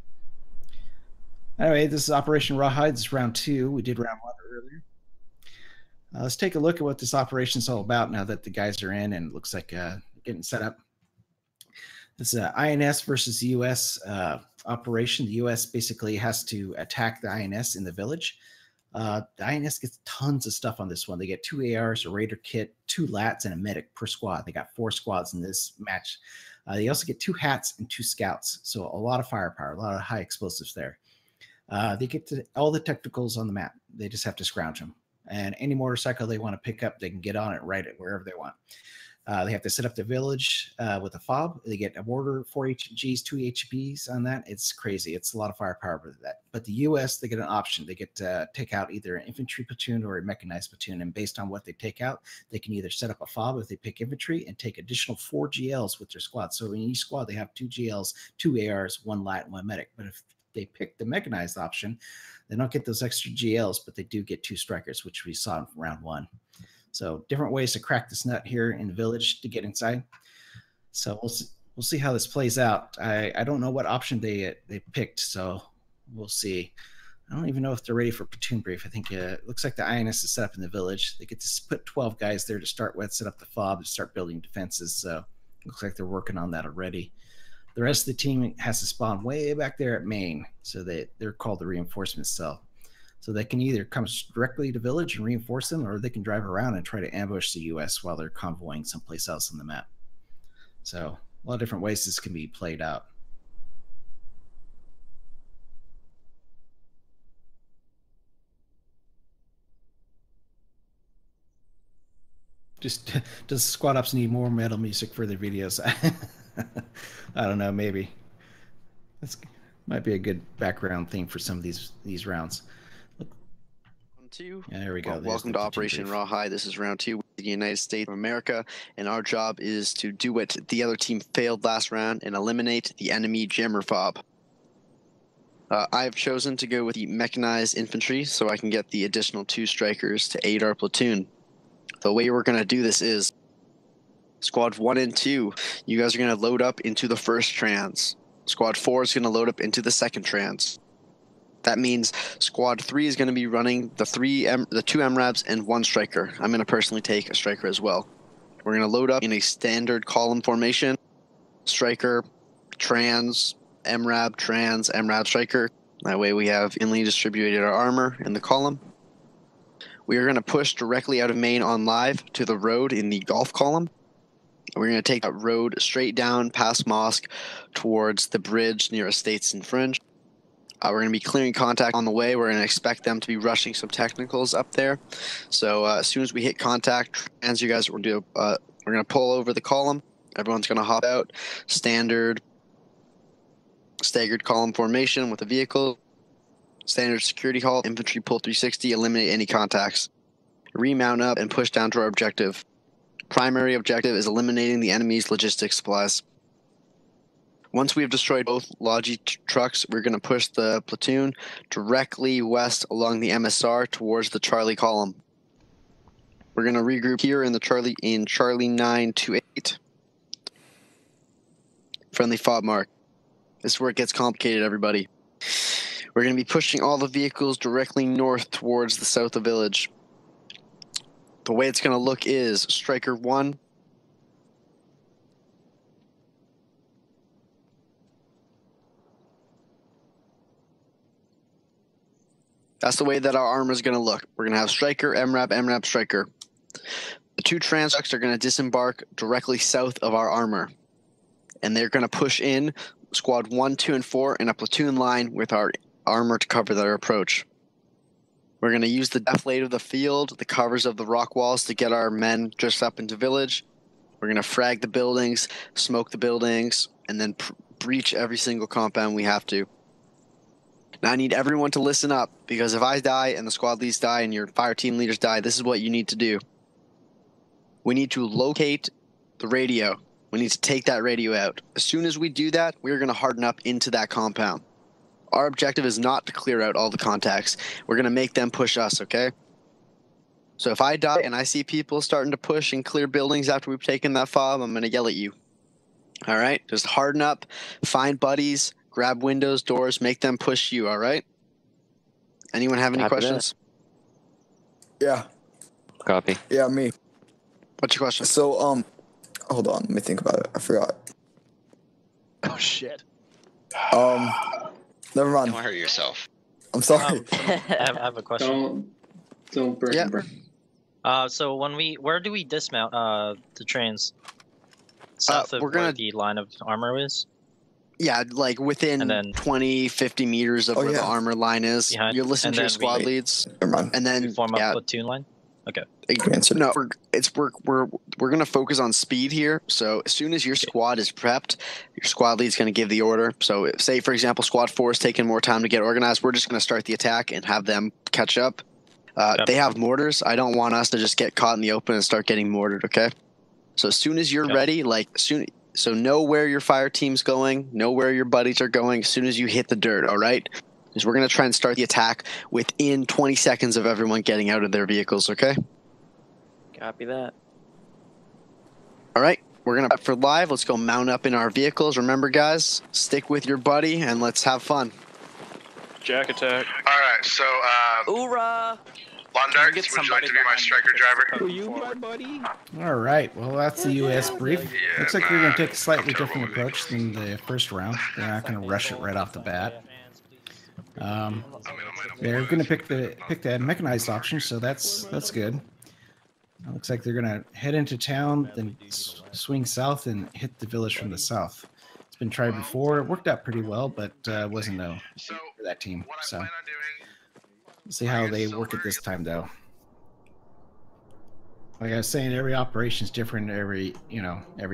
anyway, this is Operation Rawhide. This is round 2. We did round 1 earlier. Let's take a look at what this operation is all about now that the guys are in and it looks like getting set up. This is INS versus the U.S. Operation. The U.S. basically has to attack the INS in the village. The INS gets tons of stuff on this one. They get 2 ARs, a Raider kit, 2 LATs, and a medic per squad. They got 4 squads in this match. They also get 2 hats and 2 scouts. So a lot of firepower, a lot of high explosives there. They get to all the technicals on the map. They just have to scrounge them. And any motorcycle they want to pick up, they can get on it, ride it wherever they want. They have to set up the village with a fob. They get a mortar, 4 HGs, 2 HPs on that. It's crazy. It's a lot of firepower with that. But the U.S., they get an option. They get to take out either an infantry platoon or a mechanized platoon. And based on what they take out, they can either set up a fob if they pick infantry and take additional 4 GLs with their squad. So in each squad, they have 2 GLs, 2 ARs, 1 LAT, and 1 medic. But if they pick the mechanized option, they don't get those extra GLs, but they do get 2 strikers, which we saw in round 1. So different ways to crack this nut here in the village to get inside. So we'll see how this plays out. I don't know what option they picked, so we'll see. I don't even know if they're ready for platoon brief. I think it looks like the INS is set up in the village. They get to put 12 guys there to start with, set up the fob, to start building defenses. So looks like they're working on that already. The rest of the team has to spawn way back there at main, so they're called the reinforcement cell. So they can either come directly to village and reinforce them, or they can drive around and try to ambush the U.S. while they're convoying someplace else on the map. So a lot of different ways this can be played out. Just does squad ops need more metal music for their videos? I don't know. Maybe that's might be a good background theme for some of these rounds. Two. Yeah, there we go. Well, welcome to Operation Rawhide. This is round 2 with the United States of America, and our job is to do what the other team failed last round and eliminate the enemy jammer fob. I have chosen to go with the mechanized infantry so I can get the additional 2 strikers to aid our platoon. The way we're going to do this is Squad 1 and 2, you guys are going to load up into the first trans. Squad 4 is going to load up into the second trans. That means Squad 3 is going to be running the 2 MRABs and 1 striker. I'm going to personally take a striker as well. We're going to load up in a standard column formation. Striker, trans, MRAB, striker. That way we have inly distributed our armor in the column. We are going to push directly out of main on live to the road in the golf column. We're going to take that road straight down past Mosque towards the bridge near Estates and Fringe. We're going to be clearing contact on the way. We're going to expect them to be rushing some technicals up there. So as soon as we hit contact, as you guys, we're going to pull over the column. Everyone's going to hop out. Standard staggered column formation with a vehicle. Standard security halt, infantry pull 360, eliminate any contacts. Remount up and push down to our objective. Primary objective is eliminating the enemy's logistics supplies. Once we have destroyed both Logi trucks, we're going to push the platoon directly west along the MSR towards the Charlie column. We're going to regroup here in Charlie 928. Friendly fob mark. This is where it gets complicated, everybody. We're going to be pushing all the vehicles directly north towards the south of village. The way it's going to look is Striker 1. That's the way that our armor is going to look. We're going to have Striker, MRAB, Striker. The 2 trans trucks are going to disembark directly south of our armor. And they're going to push in Squad 1, 2, and 4 in a platoon line with our armor to cover their approach. We're going to use the deflate of the field, the covers of the rock walls to get our men dressed up into village. We're going to frag the buildings, smoke the buildings, and then breach every single compound we have to. Now I need everyone to listen up, because if I die and the squad leads die and your fire team leaders die, this is what you need to do. We need to locate the radio. We need to take that radio out. As soon as we do that, we're going to harden up into that compound. Our objective is not to clear out all the contacts. We're going to make them push us, okay? So if I die and I see people starting to push and clear buildings after we've taken that fob, I'm going to yell at you. All right? Just harden up, find buddies, grab windows, doors, make them push you, all right? Anyone have any questions? Yeah. Copy. Yeah, me. What's your question? So, hold on, let me think about it. I forgot. Oh, shit. Never mind. Don't hurt yourself. I'm sorry. I have a question. Don't burn. Yeah. So where do we dismount the trains? South of where the line of armor is? Yeah, like within 20, 50 meters of where the armor line is. Behind, You're listening to your squad leads. And then we form a platoon line? Okay. No, we're gonna focus on speed here. So as soon as your squad is prepped, your squad lead's gonna give the order. So say for example, Squad 4 is taking more time to get organized. We're just gonna start the attack and have them catch up. They have mortars. I don't want us to just get caught in the open and start getting mortared. Okay. So as soon as you're ready, so know where your fire team's going, know where your buddies are going. As soon as you hit the dirt, all right. Because we're going to try and start the attack within 20 seconds of everyone getting out of their vehicles, okay? Copy that. All right, we're going to for live. Let's go mount up in our vehicles. Remember, guys, stick with your buddy and let's have fun. Jack attack. All right, so Hoorah! Londart, would you like to be my striker driver? Who you, my buddy? All right. Well, that's the U.S. brief. Looks like we're going to take a slightly different approach than the first round. They're not going to rush it right off the bat. They're going to pick the mechanized option, so that's good. It looks like they're going to head into town, then swing south and hit the village from the south. It's been tried before. It worked out pretty well, but wasn't no for that team. So we'll see how they work it this time, though. Like I was saying, every operation is different. Every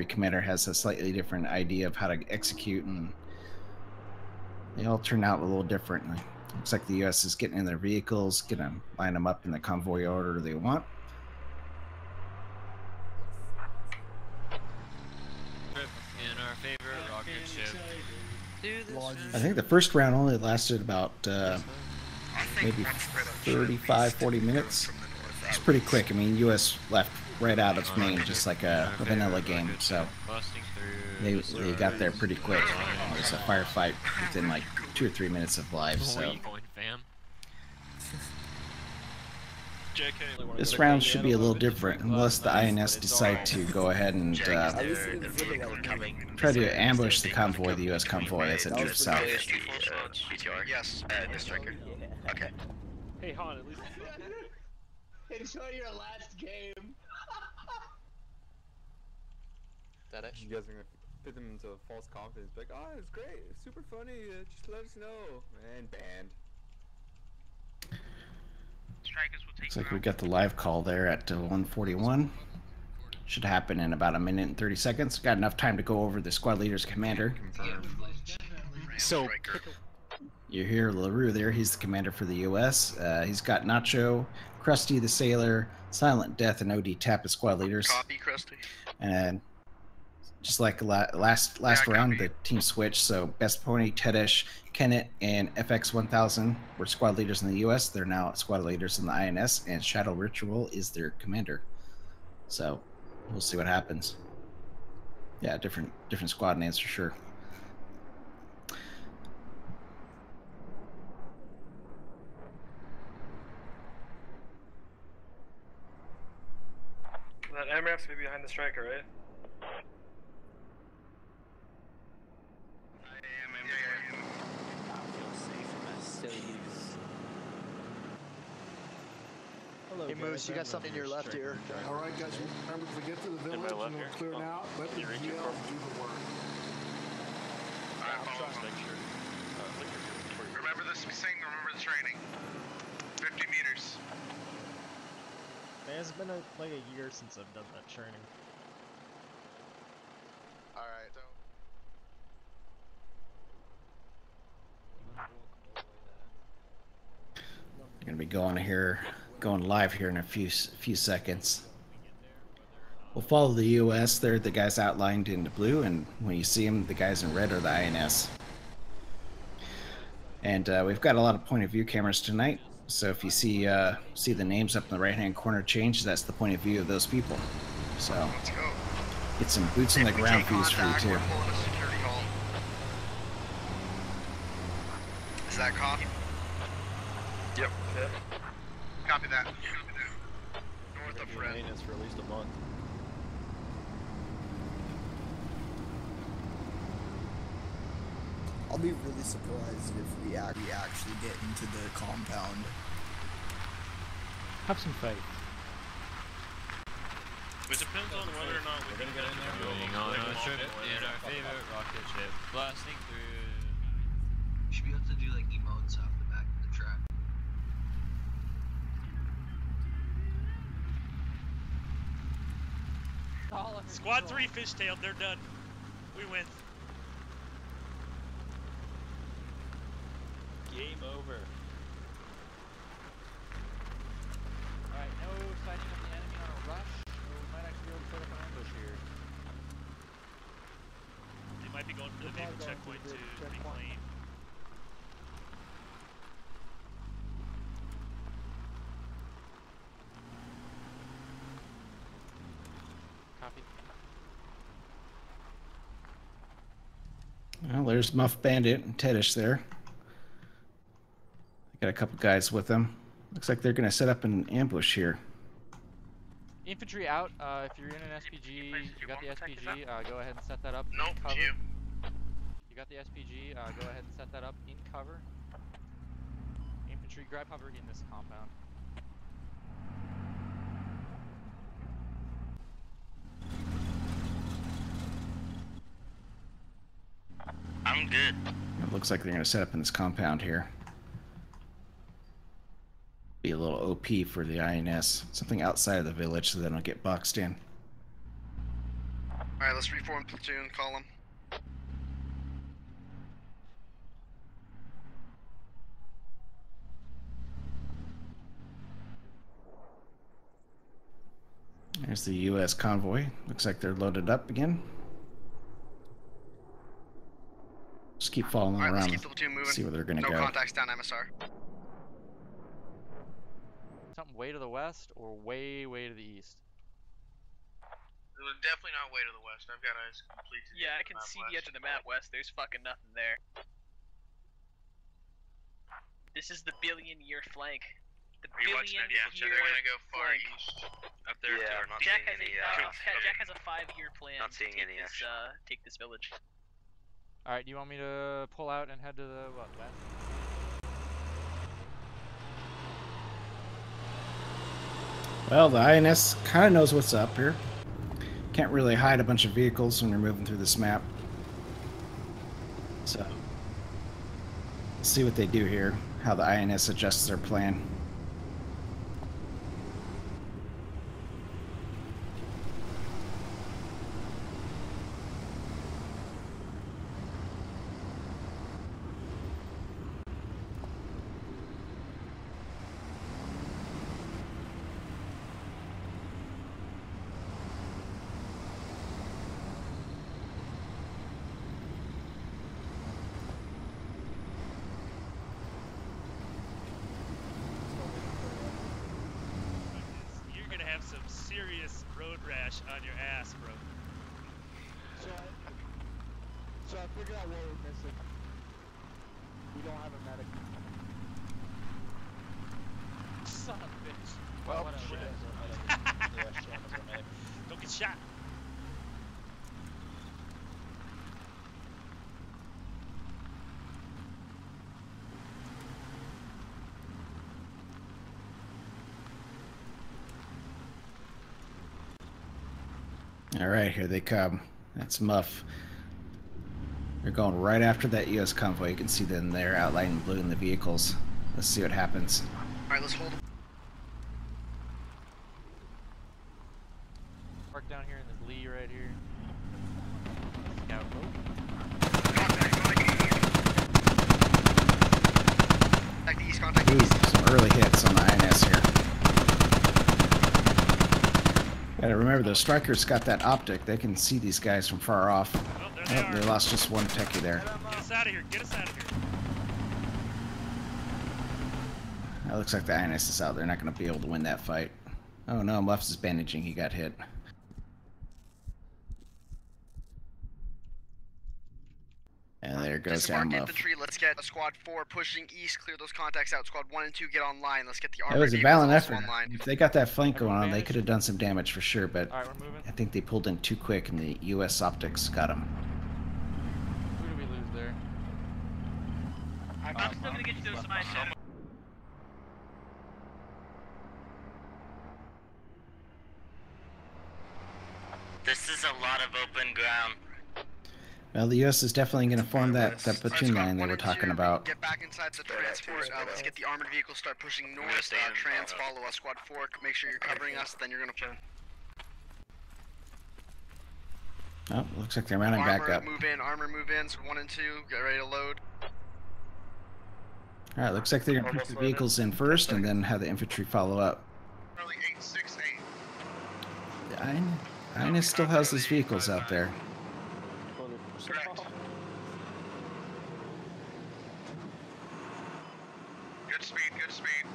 commander has a slightly different idea of how to execute, and they all turn out a little differently. Looks like the U.S. is getting in their vehicles, gonna line them up in the convoy order they want. In our favorite rocket ship. I think the first round only lasted about maybe 35, 40 minutes. It's pretty quick. I mean, U.S. left right out of main, just like a vanilla game, so they got there pretty quick. It was a firefight within like 2 or 3 minutes of live. So this round should be a little different, unless the INS decide to go ahead and try to ambush the convoy, the U.S. convoy, as it moves south. Yes, this striker. Okay. Hey, Han, at least. Enjoy your last game. That you guys are gonna put them into false confidence, like, oh, it's great, it's super funny, just let us know, and banned. Looks like we got the live call there at 1:41. Should happen in about 1 minute and 30 seconds. Got enough time to go over the squad leader's commander. So you hear LaRue there. He's the commander for the U.S. He's got Nacho, Krusty the Sailor, Silent Death, and OD Tap as squad leaders. Copy, Krusty. And just like last round, the team switched. So Best Pony, Tedish, Kennett, and FX1000 were squad leaders in the U.S. They're now squad leaders in the INS, and Shadow Ritual is their commander. So we'll see what happens. Yeah, different squad names for sure. That MRAP's be behind the striker, right? Hey Moose, you got something in your left ear. Alright guys, remember if we get to the village and we'll clear it out, let the GLs do the work. Remember this thing, remember the training. 50 meters. Man, it's been like a year since I've done that training. Alright, We're gonna be going live here in a few seconds. We'll follow the U.S. They're the guys outlined in the blue, and when you see them, the guys in red are the INS. And we've got a lot of point of view cameras tonight, so if you see the names up in the right-hand corner change, that's the point of view of those people. So get some boots on the ground views for you too. Is that copy? Yep. Copy that. North of Fred. Maintenance for at least a month. I'll be really surprised if we actually get into the compound. Have some faith. It depends on whether or not we're gonna get in there. Going on a trip in our favorite rocket ship, blasting through. Should we have to do like emotes off the back of the track? Squad 3 fishtailed, they're done. We win. Game over. Alright, no sighting of the enemy on a rush. We might actually be able to set up an ambush here. They might be going for the naval checkpoint to be clean. Copy. Well, there's Muff Bandit and Tedish there. Got a couple guys with them. Looks like they're going to set up an ambush here. Infantry out. If you're in an SPG, you got the SPG, go ahead and set that up. Nope, cover. you. You got the SPG, go ahead and set that up in cover. Infantry, grab cover in this compound. I'm good. It looks like they're going to set up in this compound here. Be a little OP for the INS. Something outside of the village so they don't get boxed in. Alright, let's reform platoon, column. There's the US convoy. Looks like they're loaded up again. Just keep following them around. See where they're gonna go. No contacts down MSR. Something way to the west or way to the east? Definitely not way to the west. I've got eyes complete to the Yeah, I can see the edge of the map west. There's fucking nothing there. This is the billion-year flank. The billion-year they're gonna go far flank. east. Up there, Yeah, too. not Jack seeing has any, Jack has a 5-year plan not seeing to take any this, action. take this village. Alright, do you want me to pull out and head to the what, west? Well, the INS kind of knows what's up here. Can't really hide a bunch of vehicles when you're moving through this map. So, let's see what they do here, how the INS adjusts their plan. Some serious road rash on your ass, bro. So I figured out what we're missing. We don't have a medic. Son of a bitch. Well, whatever. Don't get shot. All right, here they come. That's Muff. They're going right after that U.S. convoy. You can see them there outlined in blue in the vehicles. Let's see what happens. All right, let's hold. Park down here in this Lee right here. Scout Ooh, some early hits on the INS here. Gotta remember, the strikers got that optic. They can see these guys from far off. Oh, they lost just one techie there. Get us out of here. Get us out of here. It looks like the INS is out. They're not going to be able to win that fight. Oh no, Muffs is bandaging. He got hit. And there goes down Muff. Infantry, let's get squad 4 pushing east, clear those contacts out. Squad 1 and 2 get online. Let's get the armored That was a vehicles valiant effort. online. If they got that flank going on, they could have done some damage for sure, but Alright, we're moving. I think they pulled in too quick and the US optics got them. Who did we lose there? I'm still gonna get you those smiles. This is a lot of open ground. Well, the US is definitely going to form that platoon line they were talking about. Get back inside the transport. Let's get the armored vehicles start pushing north. Trans, follow us. Squad 4, make sure you're covering us. Then you're gonna push. Oh, looks like they're mounting back up. Armor move in. So 1 and 2, get ready to load. All right, looks like they're going to push the vehicles in first and then have the infantry follow up. Early 868. The INS still has these vehicles out there. Correct. Good speed, good speed.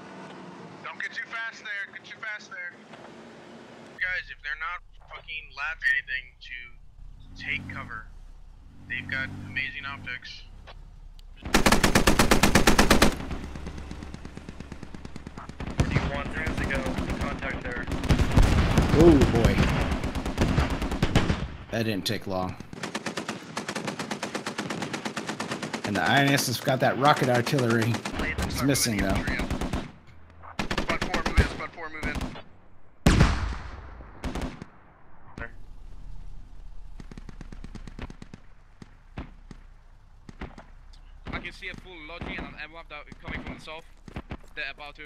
Don't get too fast there, get too fast there. Guys, if they're not fucking lapped anything, to take cover. They've got amazing optics. D1, 3 minutes ago, contact there. Oh boy. That didn't take long. And the INS has got that rocket artillery. It's missing though. Squad 4, move in. Squad 4, move in. I can see a full lodging and an MWAP that coming from the south. They're about to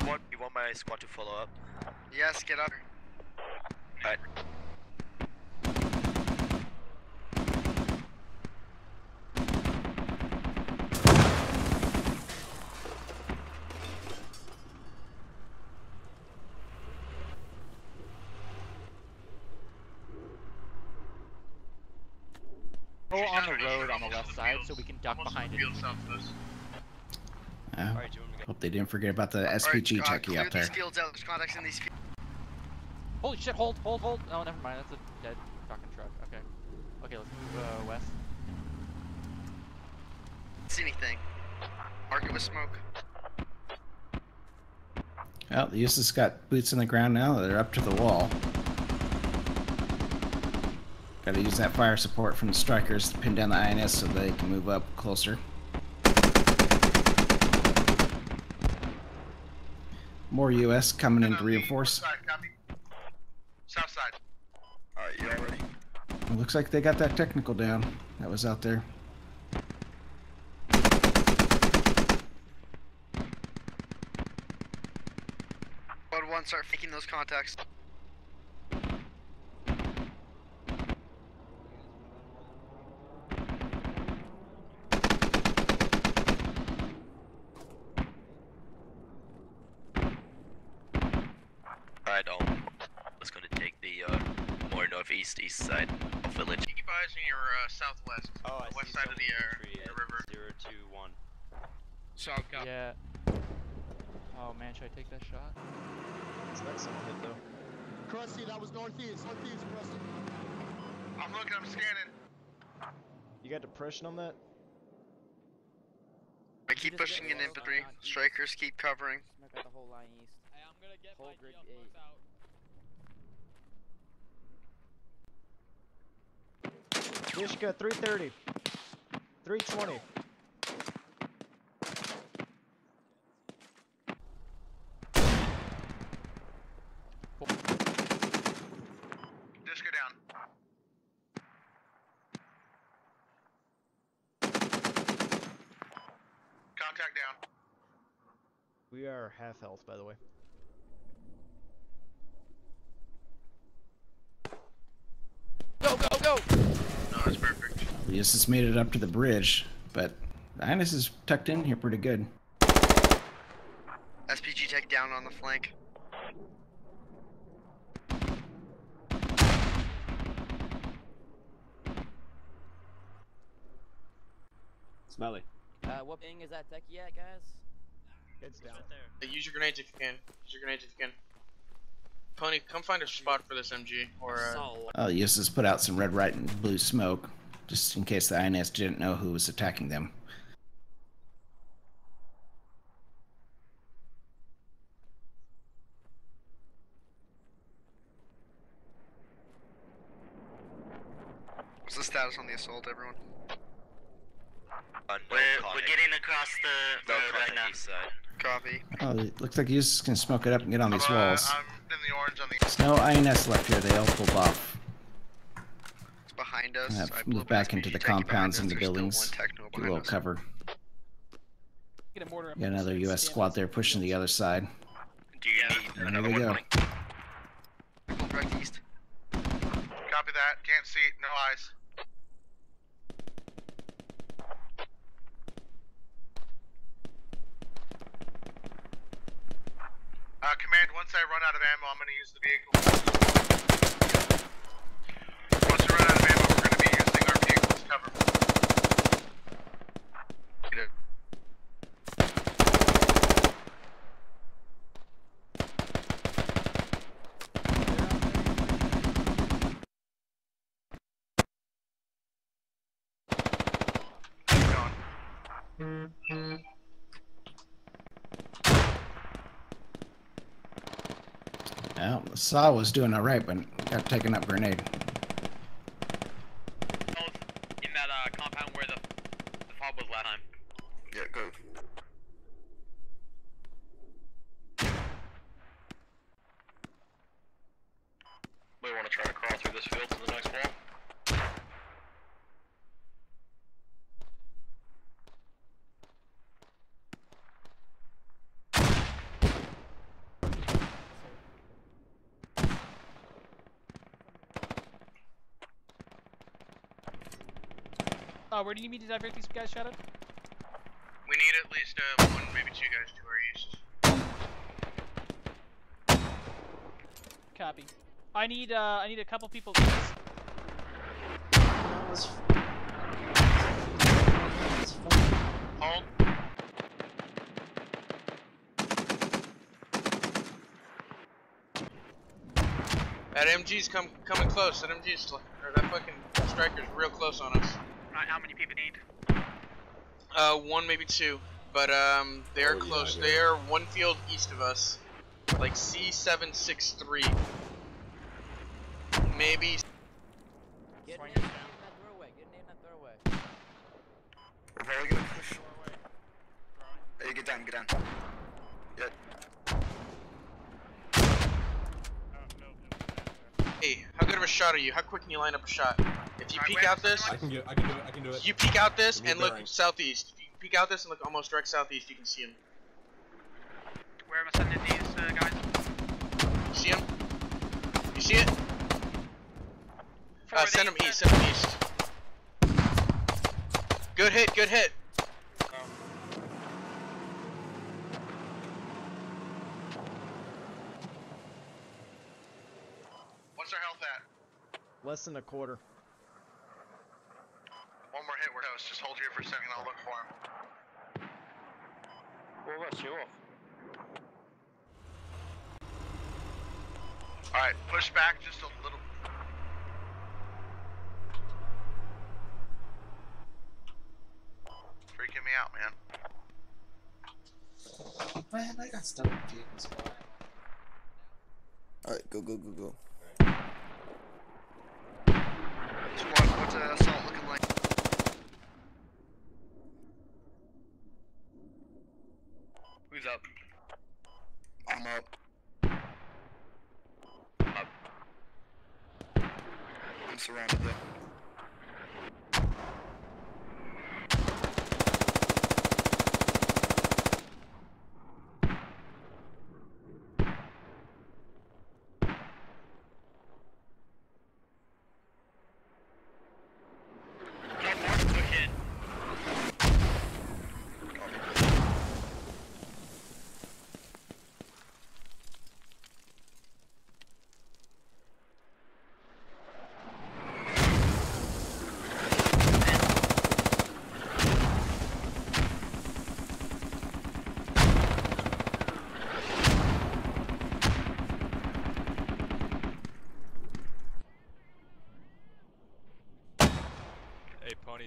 You want my squad to follow up? Yes, get up. Alright. Go on the road on the left side so we can duck behind it. Hope they didn't forget about the SPG techie up there. Holy shit, hold. Oh, never mind, that's a dead fucking truck. Okay. Okay, let's move west. See anything. Mark it with smoke. Well, the USS got boots in the ground now. They're up to the wall. Gotta use that fire support from the strikers to pin down the INS so they can move up closer. More US coming in to reinforce. South side. Alright, you all ready? It looks like they got that technical down that was out there. Squad 1, start faking those contacts. Alright, let's gonna take the more northeast east side of village. Keep eyes on your southwest, west side of the river. 021. South copy. Yeah. Oh man, should I take that shot? That's some hit though. Krusty, that was northeast, Krusty. I'm looking, I'm scanning. You got depression on that? I keep pushing in infantry. Strikers keep covering. Smoke out the whole line east. Hey, I'm gonna get whole grid 8. Vishka, 330. 320. Disco down. Contact down. We are half health, by the way. Go! No, that's perfect. The USS made it up to the bridge, but the INS is tucked in here pretty good. SPG tech down on the flank. Smelly. What ping is that techie at, guys? It's down. Use your grenades if you can. Pony, come find a spot for this MG, or Oh, the USS put out some red, white, and blue smoke, just in case the INS didn't know who was attacking them. What's the status on the assault, everyone? We're getting across the road right now. Copy. Oh, it looks like the USS can smoke it up and get on these walls. I'm in the orange on the... There's no INS left here. They all pulled off. It's behind us. Move back into the compounds and the buildings. Get a little cover. Get a mortar up. Got another US squad there pushing the other side. Do you need There another we one? go. Direct east. Copy that. Can't see. No eyes. Command, once I run out of ammo, I'm going to use the vehicle. Once we run out of ammo, we're going to be using our vehicle as cover. Well, Saw was doing alright, but got taken up grenade. In that compound where the fob was last time. Yeah, go. We want to try to crawl through this field to the next wall. Where do you need me to divert these guys, Shadow? We need at least one, maybe two guys to our east. Copy. I need a couple people east. Hold. That MG's coming close. That MG's, or that fucking striker's real close on us. Alright, how many people need? One, maybe two. But, they are close. They are one field east of us. Like C763. Maybe. Get in that throwaway. Get in that throwaway. We're probably gonna push. Hey, get down, get down. Yeah. Hey, how good of a shot are you? How quick can you line up a shot? If you peek out this, I can do it. You peek out this and look southeast. If you peek out this and look almost direct southeast, you can see him. Where am I sending these guys? You see him? You see it? Send him east. Send him east. Good hit. Good hit. What's their health at? Less than a quarter. One more hit, we're toast. Just hold here for a second, I'll look for him. We'll rush you off. Alright, push back just a little. Freaking me out, man. Man, I got stuck in vehicles. Alright, go. Squad, what's assault looking like? Who's up? I'm up. I'm surrounded though.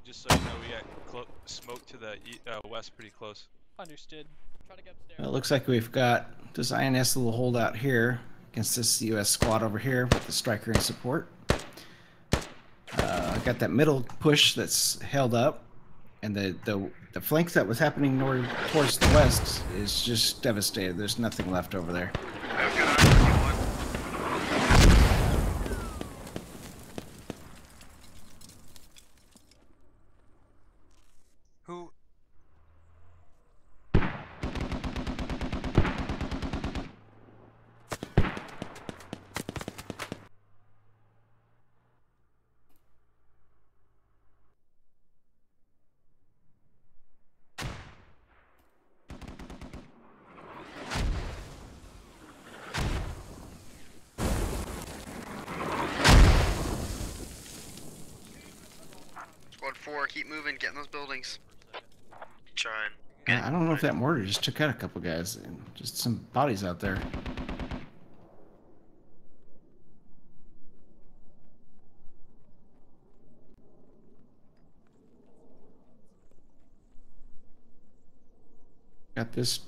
Just so you know, we got smoke to the west pretty close. Understood. Try to get upstairs. It looks like we've got this INS little holdout here against this US squad over here with the striker in support. I got that middle push that's held up, and the flank that was happening towards the west is just devastated. There's nothing left over there. Who? Squad 4, keep moving, get in those buildings. Trying. I don't know if that mortar just took out a couple guys and just some bodies out there. Got this.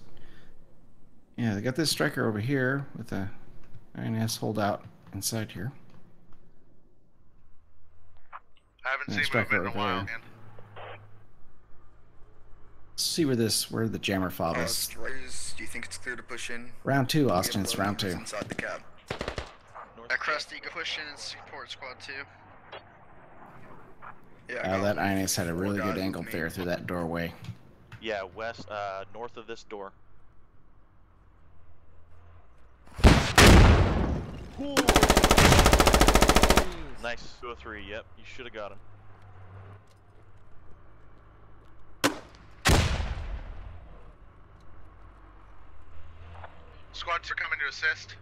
Yeah, they got this striker over here with a INS holdout inside here. I haven't seen movement in a while, man. Let's see where the jammer fob is. Do you think it's clear to push in? Round 2, Austin. It's round 2. Inside the cab. Krusty, go push in and support squad 2. Yeah. That INS had a really good angle there through that doorway. Yeah, west, north of this door. Ooh. Nice, 203. Yep, you should have got him. Squads are coming to assist.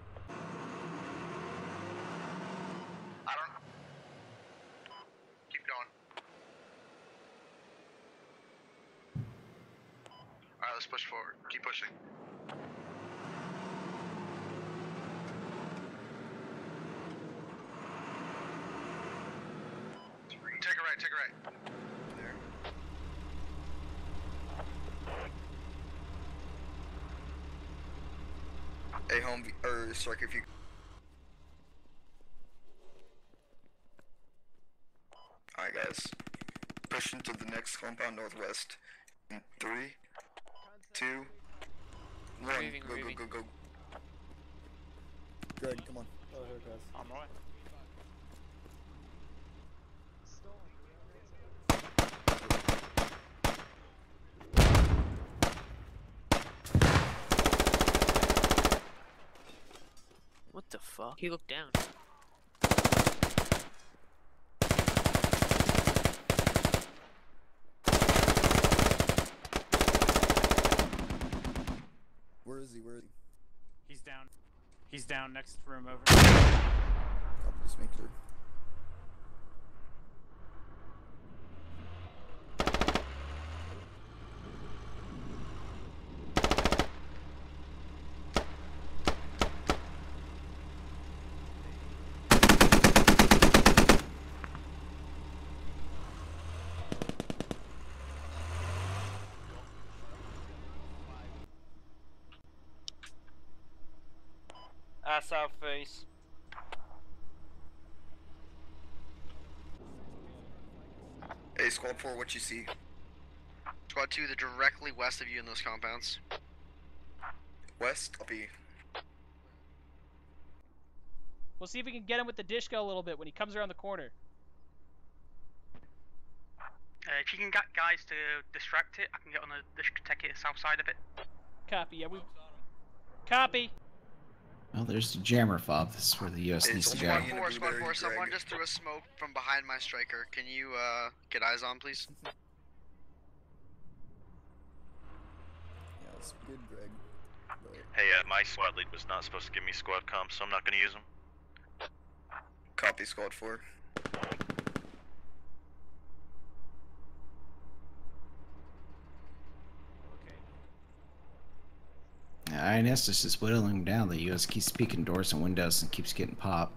I don't. Keep going. Alright, let's push forward. Keep pushing. Take a right, take a right. There. Hey, home or striker, if you. Alright, guys. Push into the next compound northwest. In 3, 2, 1. Go, go, go, go. Greg, come on. Oh, here it goes. On my way. What the fuck? He looked down. Where is he? Where is he? He's down. He's down next room over. Copy, just make sure. South face. Hey, squad 4, what you see? Squad 2, they're directly west of you in those compounds. West, copy. We'll see if we can get him with the disco a little bit when he comes around the corner. If you can get guys to distract it, I can get on the take it south side of it. Copy. Yeah, we. Copy. Well, there's the jammer fob. This is where the US needs to go. Squad 4, someone just threw a smoke from behind my striker. Can you get eyes on, please? Yeah, it's good, Greg. But... Hey, my squad lead was not supposed to give me squad comp, so I'm not going to use them. Copy, squad 4. INS is just whittling down. The US keeps peeking doors and windows and keeps getting popped.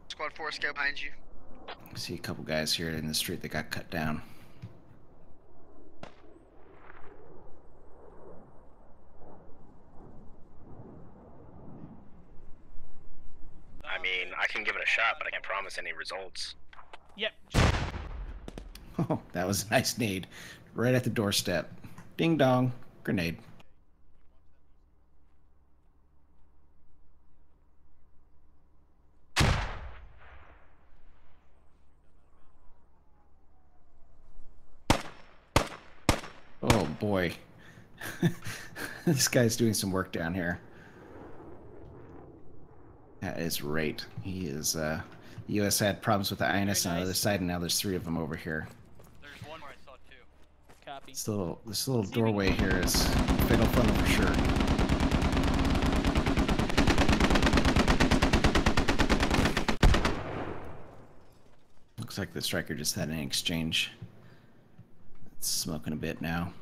Squad 4, scout behind you. I see a couple guys here in the street that got cut down. I mean, I can give it a shot, but I can't promise any results. Yep. Oh, that was a nice nade. Right at the doorstep. Ding dong. Grenade. Oh boy. This guy's doing some work down here. That is right. He is, the US had problems with the INS on the other side, and now there's 3 of them over here. There's one where I saw 2. Copy. This little doorway here is fatal fun for sure. Looks like the striker just had an exchange. It's smoking a bit now.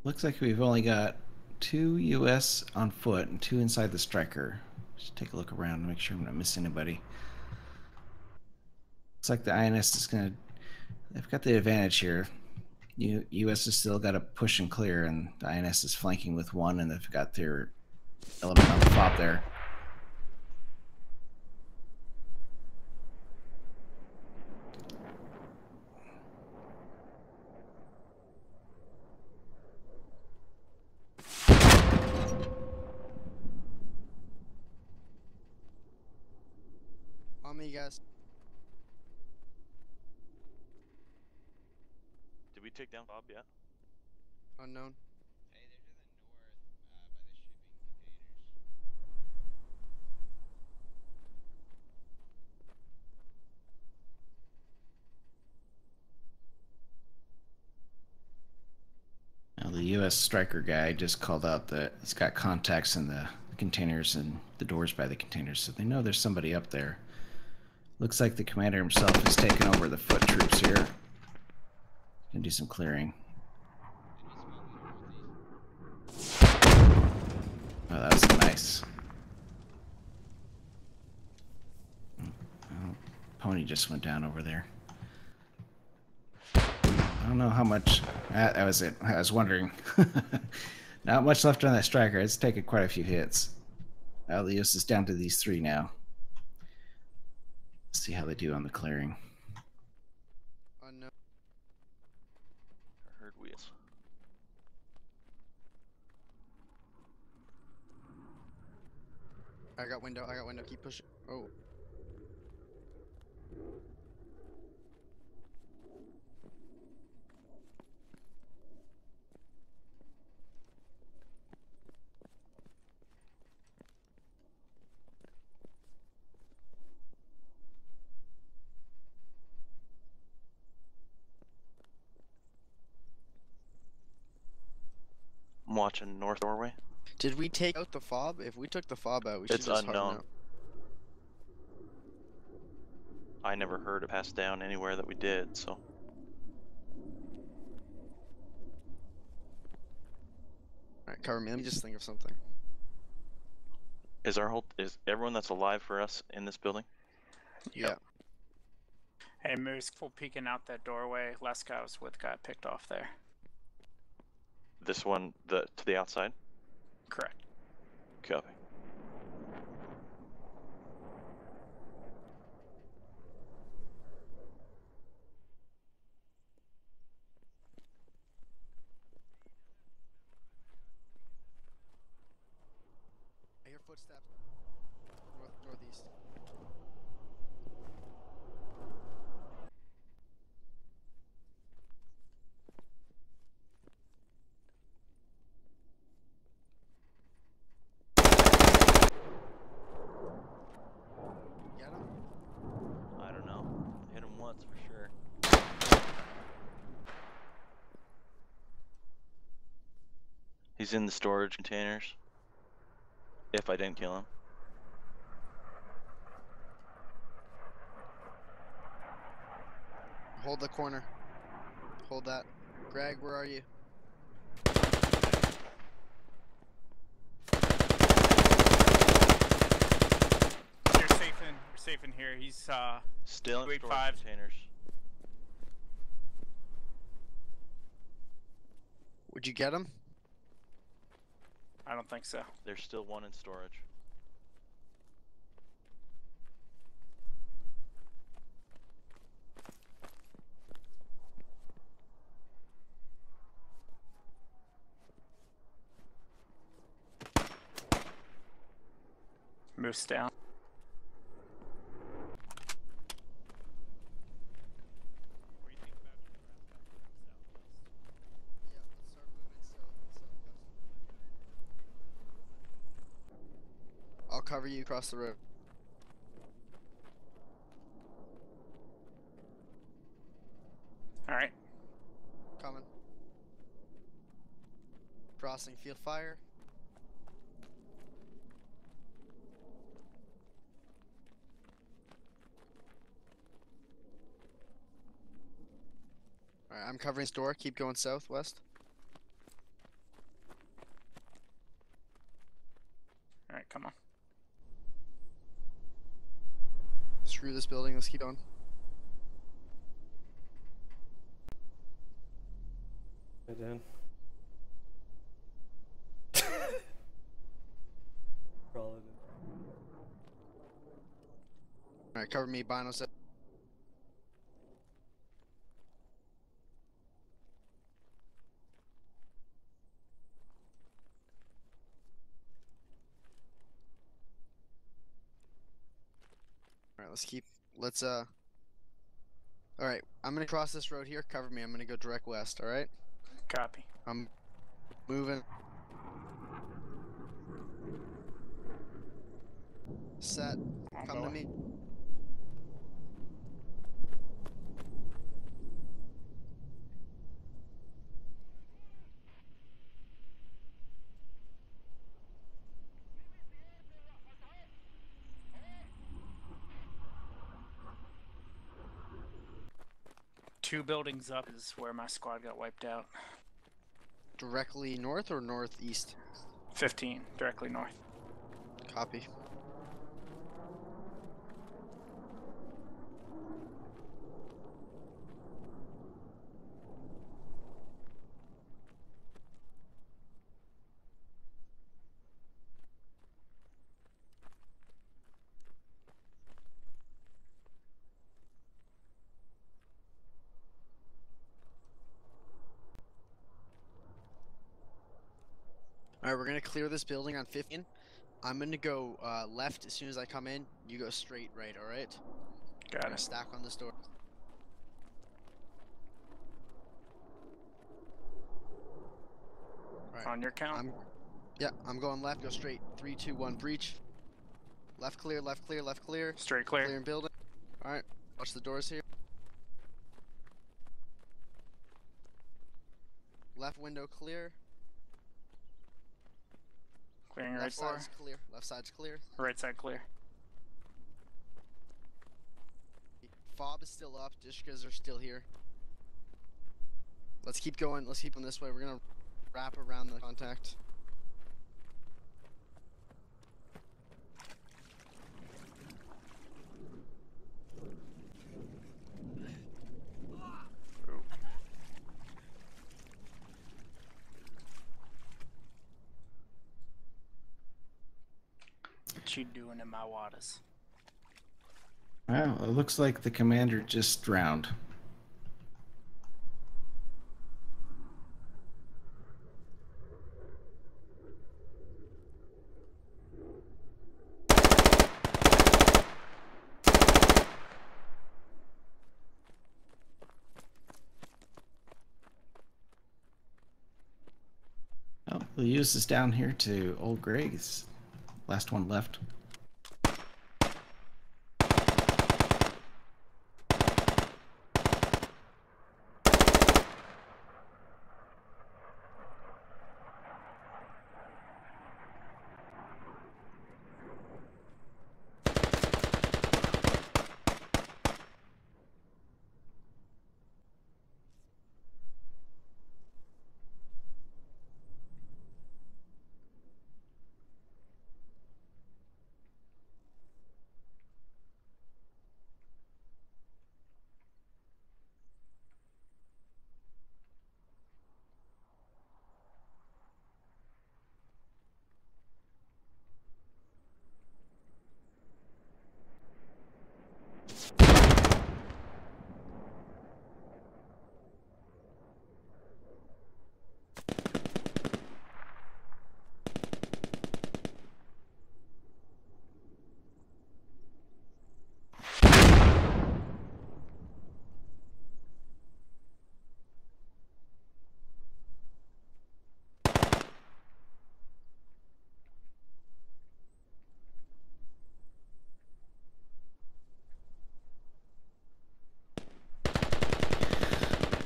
Looks like we've only got 2 US on foot and 2 inside the striker. Just take a look around and make sure I'm not missing anybody. Looks like the INS is gonna. They've got the advantage here. US has still got to push and clear, and the INS is flanking with 1, and they've got their element on the top there. On me, guys. Did we take down Bob yet? Unknown. status striker guy just called out that he's got contacts in the containers and the doors by the containers, so they know there's somebody up there. Looks like the commander himself has taken over the foot troops here. Can do some clearing. Oh, that was nice. Oh, pony just went down over there. I don't know how much. That was it. I was wondering. Not much left on that striker. It's taken quite a few hits. Leos is down to these 3 now. Let's see how they do on the clearing. Oh no. I heard wheels. I got window. Keep pushing. Oh. I'm watching north doorway. Did we take out the fob? If we took the fob out, we should It's just unknown. harden out. I never heard it pass down anywhere that we did, so. Alright, cover me. Let me just think of something. Is everyone that's alive for us in this building? Yeah. Hey, Moose, full peeking out that doorway. Last guy was with got picked off there. This one, to the outside? Correct. Copy. I hear footsteps. Northeast. Get him? I don't know. Hit him once for sure. He's in the storage containers. If I didn't kill him. Hold the corner. Hold that. Greg, where are you? You're safe in here. He's still in storage 285. containers. Would you get him? I don't think so. There's still one in storage. Moose down. I'll cover you across the road. Alright. Coming. Crossing field fire. Alright, I'm covering store. Keep going southwest. Alright, come on. Screw this building, let's keep going. Hey, Dan. Alright, cover me, Bino set. Alright, alright, I'm gonna cross this road here, cover me, I'm gonna go direct west, alright? Copy. I'm moving. Set, come to me. 2 buildings up is where my squad got wiped out. Directly north or northeast? 15, directly north. Copy. Alright, we're gonna clear this building on 15. I'm gonna go left as soon as I come in. You go straight right, alright? Got it. Stack on this door. Right. On your count? I'm going left, go straight. 3, 2, 1, breach. Left clear, left clear, left clear. Straight clear. Clear in building. Alright, watch the doors here. Left window clear. Clearing right Left door. side's clear. Left side's clear. Right side clear. Fob is still up. Dishkas are still here. Let's keep going. Let's keep going this way. We're gonna wrap around the contact. What you doing in my waters? Well, it looks like the commander just drowned. Oh, we'll use this down here to Old Gray's. Last one left.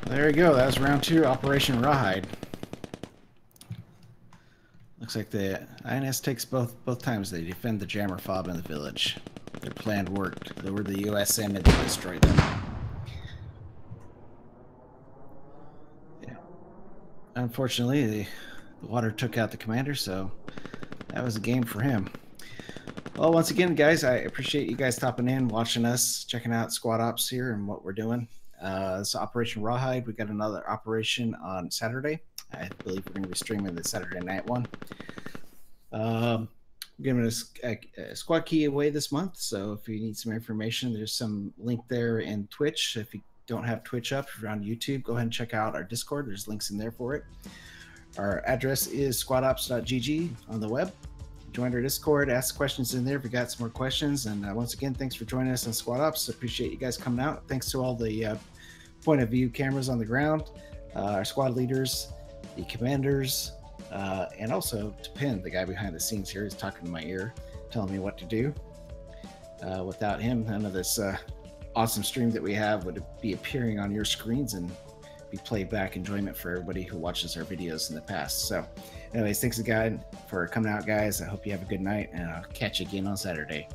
There you go. That was round 2, Operation Rawhide. Looks like the INS takes both times. They defend the jammer fob in the village. Their plan worked. They were the USM and they destroyed them. Yeah. Unfortunately, the water took out the commander, so that was a game for him. Well, once again, guys, I appreciate you guys stopping in, watching us, checking out Squad Ops here and what we're doing. This Operation Rawhide. We got another operation on Saturday. I believe we're going to be streaming the Saturday night one. We're giving a squad key away this month, so if you need some information, there's some link there in Twitch. If you don't have Twitch up, if you're on YouTube, go ahead and check out our Discord. There's links in there for it. Our address is squadops.gg on the web. Join our Discord, ask questions in there if you got some more questions. And once again, thanks for joining us on Squad Ops. Appreciate you guys coming out. Thanks to all the point of view cameras on the ground, our squad leaders, the commanders, and also to Penn, the guy behind the scenes here, is talking in my ear, telling me what to do. Without him, none of this awesome stream that we have would be appearing on your screens and be played back enjoyment for everybody who watches our videos in the past. So anyways, thanks again for coming out, guys. I hope you have a good night, and I'll catch you again on Saturday.